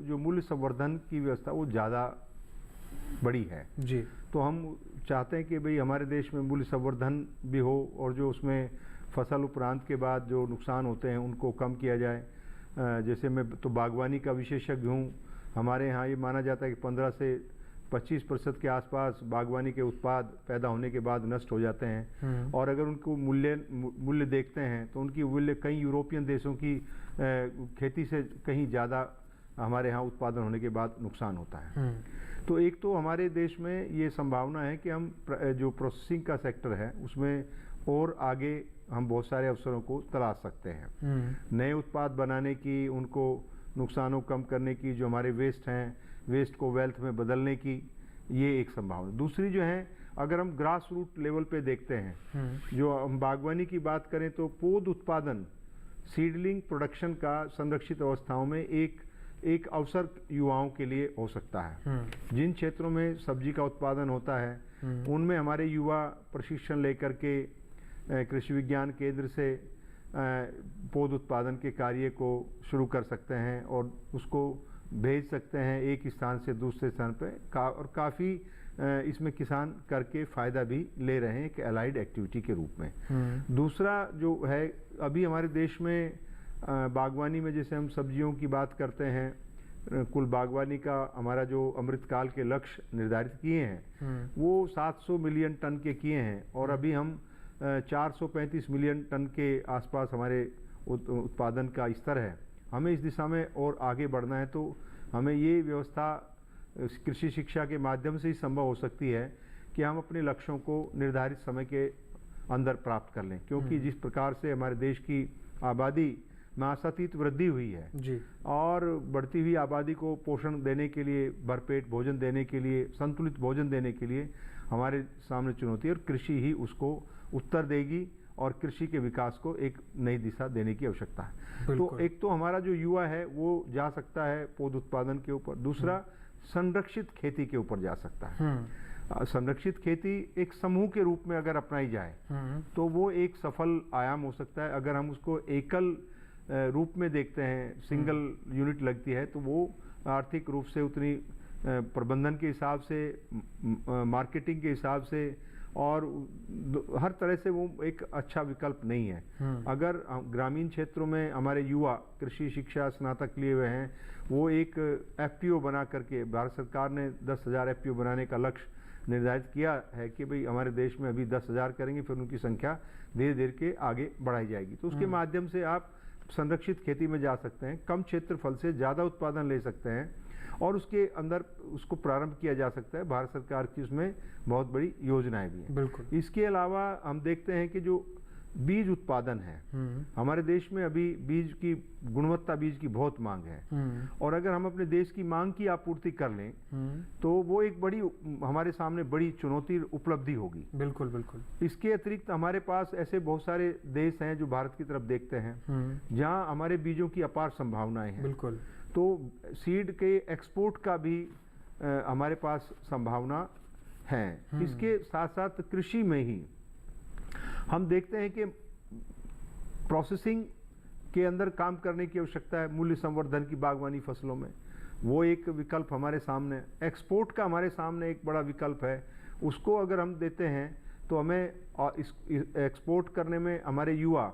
जो मूल्य संवर्धन की व्यवस्था वो ज़्यादा बड़ी है जी। तो हम चाहते हैं कि भाई हमारे देश में मूल्य संवर्धन भी हो और जो उसमें फसल उपरांत के बाद जो नुकसान होते हैं उनको कम किया जाए। जैसे मैं तो बागवानी का विशेषज्ञ हूँ, हमारे यहाँ ये माना जाता है कि 15 से 25% के आसपास बागवानी के उत्पाद पैदा होने के बाद नष्ट हो जाते हैं। और अगर उनको मूल्य देखते हैं तो उनकी मूल्य कई यूरोपियन देशों की खेती से कहीं ज़्यादा हमारे यहाँ उत्पादन होने के बाद नुकसान होता है। तो एक तो हमारे देश में ये संभावना है कि हम जो प्रोसेसिंग का सेक्टर है उसमें और आगे हम बहुत सारे अवसरों को तलाश सकते हैं, नए उत्पाद बनाने की, उनको नुकसानों कम करने की, जो हमारे वेस्ट हैं वेस्ट को वेल्थ में बदलने की, ये एक संभावना। दूसरी जो है, अगर हम ग्रास रूट लेवल पे देखते हैं, जो हम बागवानी की बात करें तो पौध उत्पादन, सीडलिंग प्रोडक्शन का संरक्षित अवस्थाओं में एक अवसर युवाओं के लिए हो सकता है। जिन क्षेत्रों में सब्जी का उत्पादन होता है उनमें हमारे युवा प्रशिक्षण लेकर के कृषि विज्ञान केंद्र से पौध उत्पादन के कार्य को शुरू कर सकते हैं और उसको भेज सकते हैं एक स्थान से दूसरे स्थान पर और काफ़ी इसमें किसान करके फ़ायदा भी ले रहे हैं एक एलाइड एक्टिविटी के रूप में। दूसरा जो है, अभी हमारे देश में बागवानी में जैसे हम सब्जियों की बात करते हैं, कुल बागवानी का हमारा जो अमृतकाल के लक्ष्य निर्धारित किए हैं वो 700 मिलियन टन के किए हैं और अभी हम 435 मिलियन टन के आसपास हमारे उत्पादन का स्तर है। हमें इस दिशा में और आगे बढ़ना है, तो हमें ये व्यवस्था कृषि शिक्षा के माध्यम से ही संभव हो सकती है कि हम अपने लक्ष्यों को निर्धारित समय के अंदर प्राप्त कर लें, क्योंकि जिस प्रकार से हमारे देश की आबादी में आशातीत वृद्धि हुई है जी, और बढ़ती हुई आबादी को पोषण देने के लिए, भरपेट भोजन देने के लिए, संतुलित भोजन देने के लिए हमारे सामने चुनौती है और कृषि ही उसको उत्तर देगी और कृषि के विकास को एक नई दिशा देने की आवश्यकता है। तो एक तो हमारा जो युवा है वो जा सकता है पौध उत्पादन के ऊपर, दूसरा संरक्षित खेती के ऊपर जा सकता है। संरक्षित खेती एक समूह के रूप में अगर अपनाई जाए तो वो एक सफल आयाम हो सकता है। अगर हम उसको एकल रूप में देखते हैं, सिंगल यूनिट लगती है, तो वो आर्थिक रूप से उतनी प्रबंधन के हिसाब से, मार्केटिंग के हिसाब से और हर तरह से वो एक अच्छा विकल्प नहीं है। अगर ग्रामीण क्षेत्रों में हमारे युवा कृषि शिक्षा स्नातक लिए हुए हैं, वो एक एफपीओ बना करके, भारत सरकार ने 10,000 एफपीओ बनाने का लक्ष्य निर्धारित किया है कि भाई हमारे देश में अभी 10,000 करेंगे, फिर उनकी संख्या धीरे धीरे के आगे बढ़ाई जाएगी। तो उसके माध्यम से आप संरक्षित खेती में जा सकते हैं, कम क्षेत्रफल से ज़्यादा उत्पादन ले सकते हैं और उसके अंदर उसको प्रारंभ किया जा सकता है। भारत सरकार की उसमें बहुत बड़ी योजनाएं भी हैं। बिल्कुल। इसके अलावा हम देखते हैं कि जो बीज उत्पादन है, हमारे देश में अभी बीज की गुणवत्ता, बीज की बहुत मांग है और अगर हम अपने देश की मांग की आपूर्ति कर लें तो वो एक बड़ी हमारे सामने बड़ी चुनौती उपलब्धि होगी। बिल्कुल बिल्कुल। इसके अतिरिक्त हमारे पास ऐसे बहुत सारे देश हैं जो भारत की तरफ देखते हैं जहां हमारे बीजों की अपार संभावनाएं हैं। बिल्कुल। तो सीड के एक्सपोर्ट का भी हमारे पास संभावना है। इसके साथ साथ कृषि में ही हम देखते हैं कि प्रोसेसिंग के अंदर काम करने की आवश्यकता है, मूल्य संवर्धन की बागवानी फसलों में, वो एक विकल्प हमारे सामने, एक्सपोर्ट का हमारे सामने एक बड़ा विकल्प है। उसको अगर हम देते हैं तो हमें इस एक्सपोर्ट करने में हमारे युवा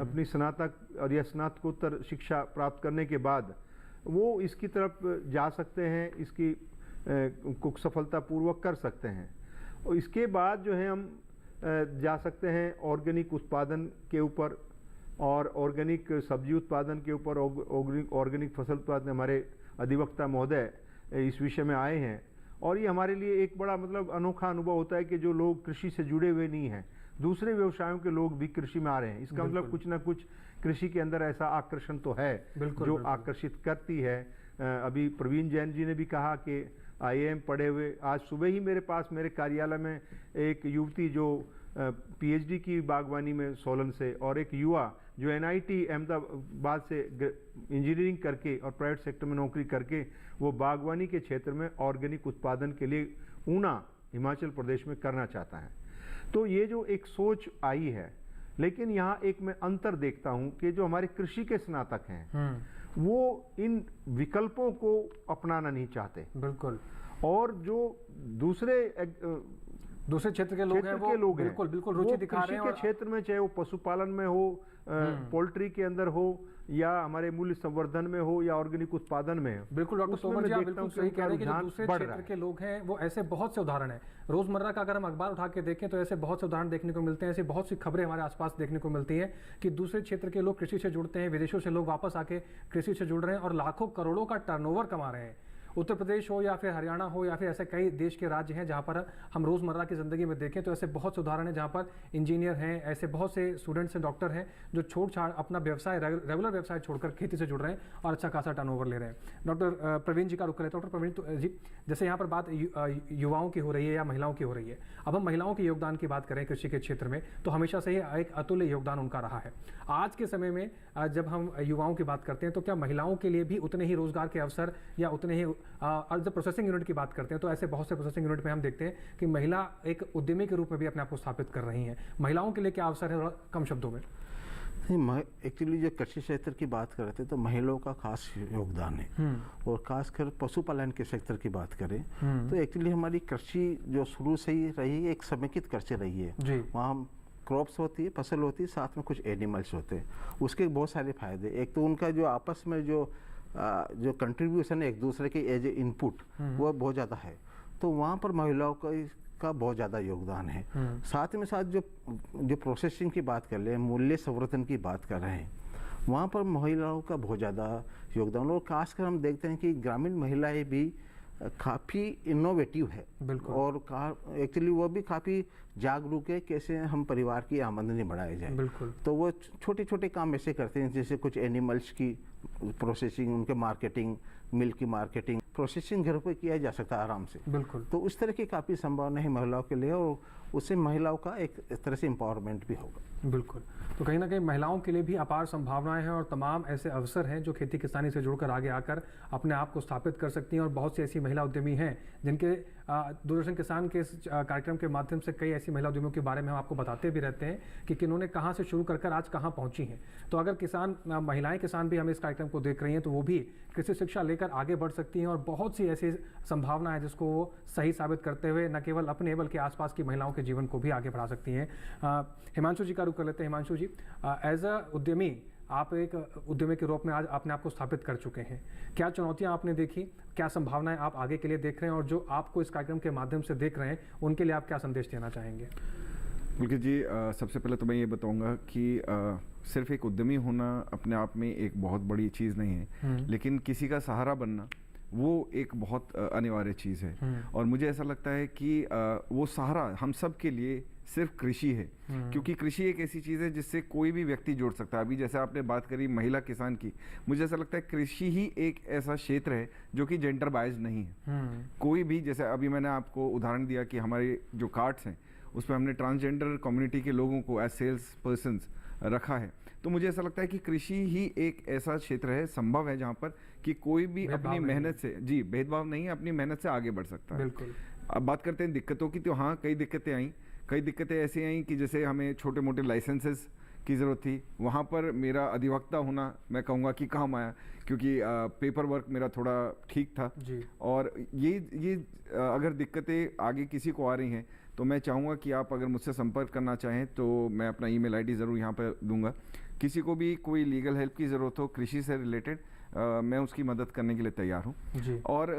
अपनी स्नातक और या स्नातकोत्तर शिक्षा प्राप्त करने के बाद वो इसकी तरफ जा सकते हैं, इसकी को सफलतापूर्वक कर सकते हैं। और इसके बाद जो है हम जा सकते हैं ऑर्गेनिक उत्पादन के ऊपर और ऑर्गेनिक सब्जी उत्पादन के ऊपर। ऑर्गेनिक फसल उत्पादन, हमारे अधिवक्ता महोदय इस विषय में आए हैं और ये हमारे लिए एक बड़ा मतलब अनोखा अनुभव होता है कि जो लोग कृषि से जुड़े हुए नहीं हैं, दूसरे व्यवसायों के लोग भी कृषि में आ रहे हैं। इसका मतलब कुछ ना कुछ कृषि के अंदर ऐसा आकर्षण तो है जो आकर्षित करती है। अभी प्रवीण जैन जी ने भी कहा कि IIM पढ़े हुए, आज सुबह ही मेरे पास मेरे कार्यालय में एक युवती जो PhD की बागवानी में सोलन से और एक युवा जो NIT अहमदाबाद से इंजीनियरिंग करके और प्राइवेट सेक्टर में नौकरी करके वो बागवानी के क्षेत्र में ऑर्गेनिक उत्पादन के लिए ऊना हिमाचल प्रदेश में करना चाहता है। तो ये जो एक सोच आई है, लेकिन यहाँ एक मैं अंतर देखता हूँ कि जो हमारे कृषि के स्नातक हैं वो इन विकल्पों को अपनाना नहीं चाहते। बिल्कुल। और जो दूसरे क्षेत्र के लोग हैं वो बिल्कुल बिल्कुल रुचि दिखा रहे हैं के क्षेत्र में, चाहे वो पशुपालन में हो, पोल्ट्री के अंदर हो या हमारे मूल्य संवर्धन में हो या ऑर्गेनिक उत्पादन में हो। बिल्कुल डॉक्टर तोमर जी, आप बिल्कुल सही कह रहे हैं कि जो दूसरे क्षेत्र के लोग हैं वो ऐसे बहुत से उदाहरण हैं। रोजमर्रा का अगर हम अखबार उठा के देखें तो ऐसे बहुत से उदाहरण देखने को मिलते हैं, ऐसी बहुत सी खबरें हमारे आसपास देखने को मिलती हैं कि दूसरे क्षेत्र के लोग कृषि से जुड़ते हैं, विदेशों से लोग वापस आके कृषि से जुड़ रहे हैं और लाखों करोड़ों का टर्नओवर कमा रहे हैं। उत्तर प्रदेश हो या फिर हरियाणा हो या फिर ऐसे कई देश के राज्य हैं जहां पर हम रोज़मर्रा की ज़िंदगी में देखें तो ऐसे बहुत से उदाहरण हैं जहां पर इंजीनियर हैं, ऐसे बहुत से स्टूडेंट्स हैं, डॉक्टर हैं जो छोड़ छाड़ अपना व्यवसाय, रेगुलर व्यवसाय छोड़कर खेती से जुड़ रहे हैं और अच्छा खासा टर्नओवर ले रहे हैं। डॉक्टर प्रवीण जी का रुख करें। डॉक्टर प्रवीण जी, जैसे यहाँ पर बात युवाओं की हो रही है या महिलाओं की हो रही है, अब हम महिलाओं के योगदान की बात करें कृषि के क्षेत्र में तो हमेशा से ही एक अतुल्य योगदान उनका रहा है। आज के समय में जब हम युवाओं की बात करते हैं तो क्या महिलाओं के लिए भी उतने ही रोजगार के अवसर या उतने ही और जब प्रोसेसिंग यूनिट की बात करते हैं तो ऐसे बहुत से प्रोसेसिंग यूनिट में हम देखते हैं कि महिला एक उद्यमी के रूप में भी अपने आप को स्थापित कर रही हैं। महिलाओं के लिए क्या अवसर है, थोड़ा कम शब्दों में? नहीं, एक्चुअली जो कृषि क्षेत्र की बात कर रहे थे तो महिलाओं का खास योगदान है, और खासकर पशुपालन के सेक्टर की बात करें तो एक्चुअली हमारी कृषि जो शुरू से ही रही है, एक समेकित कृषि रही है। वहाँ क्रॉप्स होती है, फसल होती है, साथ में कुछ एनिमल्स होते हैं। उसके बहुत सारे फायदे, एक तो उनका जो आपस में जो कंट्रीब्यूशन है एक दूसरे के एज ए इनपुट, वो बहुत ज़्यादा है। तो वहाँ पर महिलाओं का बहुत ज़्यादा योगदान है। साथ में साथ जो प्रोसेसिंग की बात कर रहे हैं, मूल्य संवर्धन की बात कर रहे हैं, वहाँ पर महिलाओं का बहुत ज़्यादा योगदान। और खासकर हम देखते हैं कि ग्रामीण महिलाएं भी काफ़ी इनोवेटिव है, और एक्चुअली वो भी काफ़ी जागरूक है कैसे हम परिवार की आमदनी बढ़ाई जाए। तो वो छोटे छोटे काम ऐसे करते हैं, जैसे कुछ एनिमल्स की प्रोसेसिंग, उनके मार्केटिंग, मिल्क की मार्केटिंग, प्रोसेसिंग घर पर किया जा सकता है आराम से। तो उस तरह की काफ़ी संभावना है महिलाओं के लिए, और उससे महिलाओं का एक तरह से एम्पावरमेंट भी होगा। बिल्कुल। तो कहीं ना कहीं महिलाओं के लिए भी अपार संभावनाएं हैं, और तमाम ऐसे अवसर हैं जो खेती किसानी से जुड़कर आगे आकर अपने आप को स्थापित कर सकती हैं। और बहुत सी ऐसी महिला उद्यमी हैं जिनके दूरदर्शन किसान के कार्यक्रम के माध्यम से कई ऐसी महिला उद्यमियों के बारे में हम आपको बताते भी रहते हैं कि किन्होंने कहाँ से शुरू कर आज कहाँ पहुँची हैं। तो अगर महिलाएं किसान भी हमें इस कार्यक्रम को देख रही हैं तो वो भी कृषि शिक्षा लेकर आगे बढ़ सकती हैं, और बहुत सी ऐसी संभावना है जिसको वो सही साबित करते हुए न केवल अपने बल्कि आसपास की महिलाओं के जीवन को भी आगे बढ़ा सकती हैं। हिमांशु जी का रुख कर लेते हैं। हिमांशु जी, एज अ उद्यमी, आप एक उद्यमी के रूप में आज अपने आप को स्थापित कर चुके हैं। क्या चुनौतियां आपने देखी, क्या संभावनाएं आप आगे के लिए देख रहे हैं, और जो आपको इस कार्यक्रम के माध्यम से देख रहे हैं उनके लिए आप क्या संदेश देना चाहेंगे? पुलकित जी, सबसे पहले तो मैं ये बताऊंगा कि सिर्फ एक उद्यमी होना अपने आप में एक बहुत बड़ी चीज़ नहीं है, लेकिन किसी का सहारा बनना वो एक बहुत अनिवार्य चीज़ है। और मुझे ऐसा लगता है कि वो सहारा हम सब के लिए सिर्फ कृषि है, क्योंकि कृषि एक ऐसी चीज़ है जिससे कोई भी व्यक्ति जोड़ सकता है। अभी जैसे आपने बात करी महिला किसान की, मुझे ऐसा लगता है कृषि ही एक ऐसा क्षेत्र है जो कि जेंडर बायस्ड नहीं है। कोई भी, जैसे अभी मैंने आपको उदाहरण दिया कि हमारे जो कार्ड्स हैं उसमें हमने ट्रांसजेंडर कम्युनिटी के लोगों को एज सेल्स पर्सन्स रखा है। तो मुझे ऐसा लगता है कि कृषि ही एक ऐसा क्षेत्र है, संभव है, जहाँ पर कि कोई भी अपनी मेहनत से, जी भेदभाव नहीं है, अपनी मेहनत से आगे बढ़ सकता है। बिल्कुल। अब बात करते हैं दिक्कतों की, तो हाँ, कई दिक्कतें आई। कई दिक्कतें ऐसी आई कि जैसे हमें छोटे मोटे लाइसेंसेस की ज़रूरत थी। वहाँ पर मेरा अधिवक्ता होना, मैं कहूँगा कि काम आया, क्योंकि पेपर वर्क मेरा थोड़ा ठीक था जी। और ये अगर दिक्कतें आगे किसी को आ रही हैं तो मैं चाहूँगा कि आप अगर मुझसे संपर्क करना चाहें तो मैं अपना ईमेल आईडी ज़रूर यहाँ पर दूंगा। किसी को भी कोई लीगल हेल्प की ज़रूरत हो कृषि से रिलेटेड, मैं उसकी मदद करने के लिए तैयार हूँ। और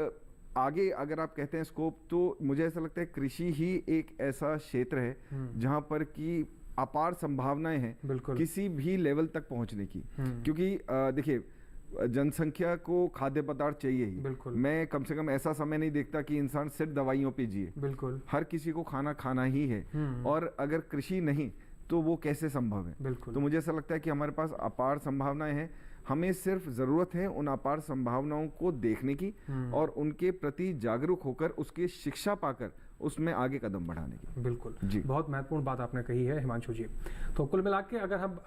आगे अगर आप कहते हैं स्कोप, तो मुझे ऐसा लगता है कृषि ही एक ऐसा क्षेत्र है जहाँ पर कि अपार संभावनाएं हैं किसी भी लेवल तक पहुँचने की। क्योंकि देखिए, जनसंख्या को खाद्य पदार्थ चाहिए ही। मैं कम से कम ऐसा समय नहीं देखता कि इंसान सिर्फ दवाइयों पे जिए। बिल्कुल, हर किसी को खाना खाना ही है, और अगर कृषि नहीं तो वो कैसे संभव है। तो मुझे ऐसा लगता है कि हमारे पास अपार संभावनाएं हैं, हमें सिर्फ ज़रूरत है उन अपार संभावनाओं को देखने की और उनके प्रति जागरूक होकर उसकी शिक्षा पाकर उसमें आगे कदम बढ़ाने की। बिल्कुल जी, बहुत महत्वपूर्ण बात आपने कही है हिमांशु जी। तो कुल मिला के अगर हम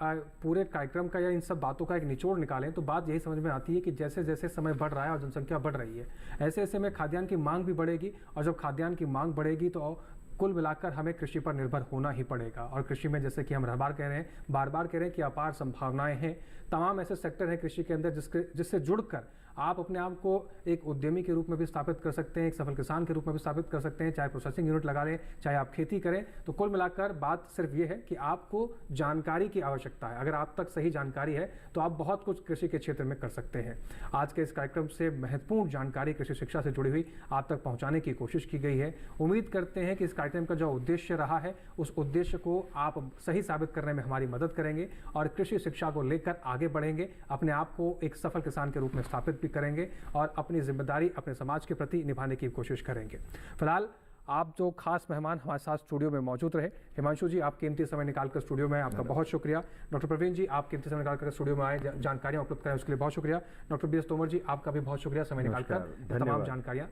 पूरे कार्यक्रम का या इन सब बातों का एक निचोड़ निकालें तो बात यही समझ में आती है कि जैसे जैसे समय बढ़ रहा है और जनसंख्या बढ़ रही है, ऐसे ऐसे में खाद्यान्न की मांग भी बढ़ेगी, और जब खाद्यान्न की मांग बढ़ेगी तो कुल मिलाकर हमें कृषि पर निर्भर होना ही पड़ेगा। और कृषि में जैसे कि हम बार बार कह रहे हैं कि अपार संभावनाएं हैं, तमाम ऐसे सेक्टर हैं कृषि के अंदर जिससे जुड़कर आप अपने आप को एक उद्यमी के रूप में भी स्थापित कर सकते हैं, एक सफल किसान के रूप में भी स्थापित कर सकते हैं, चाहे प्रोसेसिंग यूनिट लगा लें, चाहे आप खेती करें। तो कुल मिलाकर बात सिर्फ ये है कि आपको जानकारी की आवश्यकता है। अगर आप तक सही जानकारी है तो आप बहुत कुछ कृषि के क्षेत्र में कर सकते हैं। आज के इस कार्यक्रम से महत्वपूर्ण जानकारी कृषि शिक्षा से जुड़ी हुई आप तक पहुँचाने की कोशिश की गई है। उम्मीद करते हैं कि इस कार्यक्रम का जो उद्देश्य रहा है उस उद्देश्य को आप सही साबित करने में हमारी मदद करेंगे और कृषि शिक्षा को लेकर आगे बढ़ेंगे, अपने आप को एक सफल किसान के रूप में स्थापित भी करेंगे और अपनी जिम्मेदारी अपने समाज के प्रति निभाने की कोशिश करेंगे। फिलहाल आप जो खास मेहमान हमारे साथ स्टूडियो में मौजूद रहे, हिमांशु जी आप कीमती समय निकालकर स्टूडियो में आए, आपका बहुत शुक्रिया। डॉक्टर प्रवीण जी आप कीमती समय निकालकर स्टूडियो में आए, जानकारियाँ उपलब्ध कराएं उसके लिए बहुत शुक्रिया। डॉक्टर बी एस तोमर जी आपका भी बहुत शुक्रिया समय निकालकर तमाम जानकारियाँ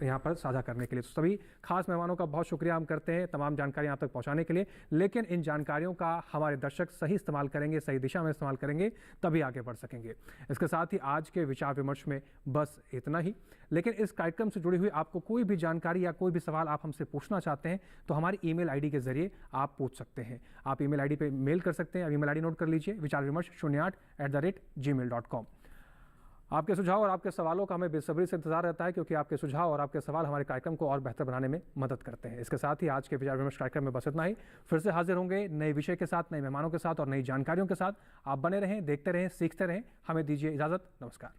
यहाँ पर साझा करने के लिए। तो सभी खास मेहमानों का बहुत शुक्रिया हम करते हैं तमाम जानकारियाँ आप तक पहुँचाने के लिए। लेकिन इन जानकारियों का हमारे दर्शक सही इस्तेमाल करेंगे, सही दिशा में इस्तेमाल करेंगे, तभी आगे बढ़ सकेंगे। इसके साथ ही आज के विचार विमर्श में बस इतना ही। लेकिन इस कार्यक्रम से जुड़ी हुई आपको कोई भी जानकारी या कोई भी सवाल आप हमसे पूछना चाहते हैं तो हमारी ईमेल आईडी के जरिए आप पूछ सकते हैं। आप ईमेल आईडी पे मेल कर सकते हैं। अब ईमेल आईडी नोट कर लीजिए, vicharvimarsh08@gmail.com। आपके सुझाव और आपके सवालों का हमें बेसब्री से इंतजार रहता है, क्योंकि आपके सुझाव और आपके सवाल हमारे कार्यक्रम को और बेहतर बनाने में मदद करते हैं। इसके साथ ही आज के विचार विमर्श कार्यक्रम में बस इतना ही। फिर से हाजिर होंगे नए विषय के साथ, नए मेहमानों के साथ और नई जानकारियों के साथ। आप बने रहें, देखते रहें, सीखते रहें। हमें दीजिए इजाज़त। नमस्कार।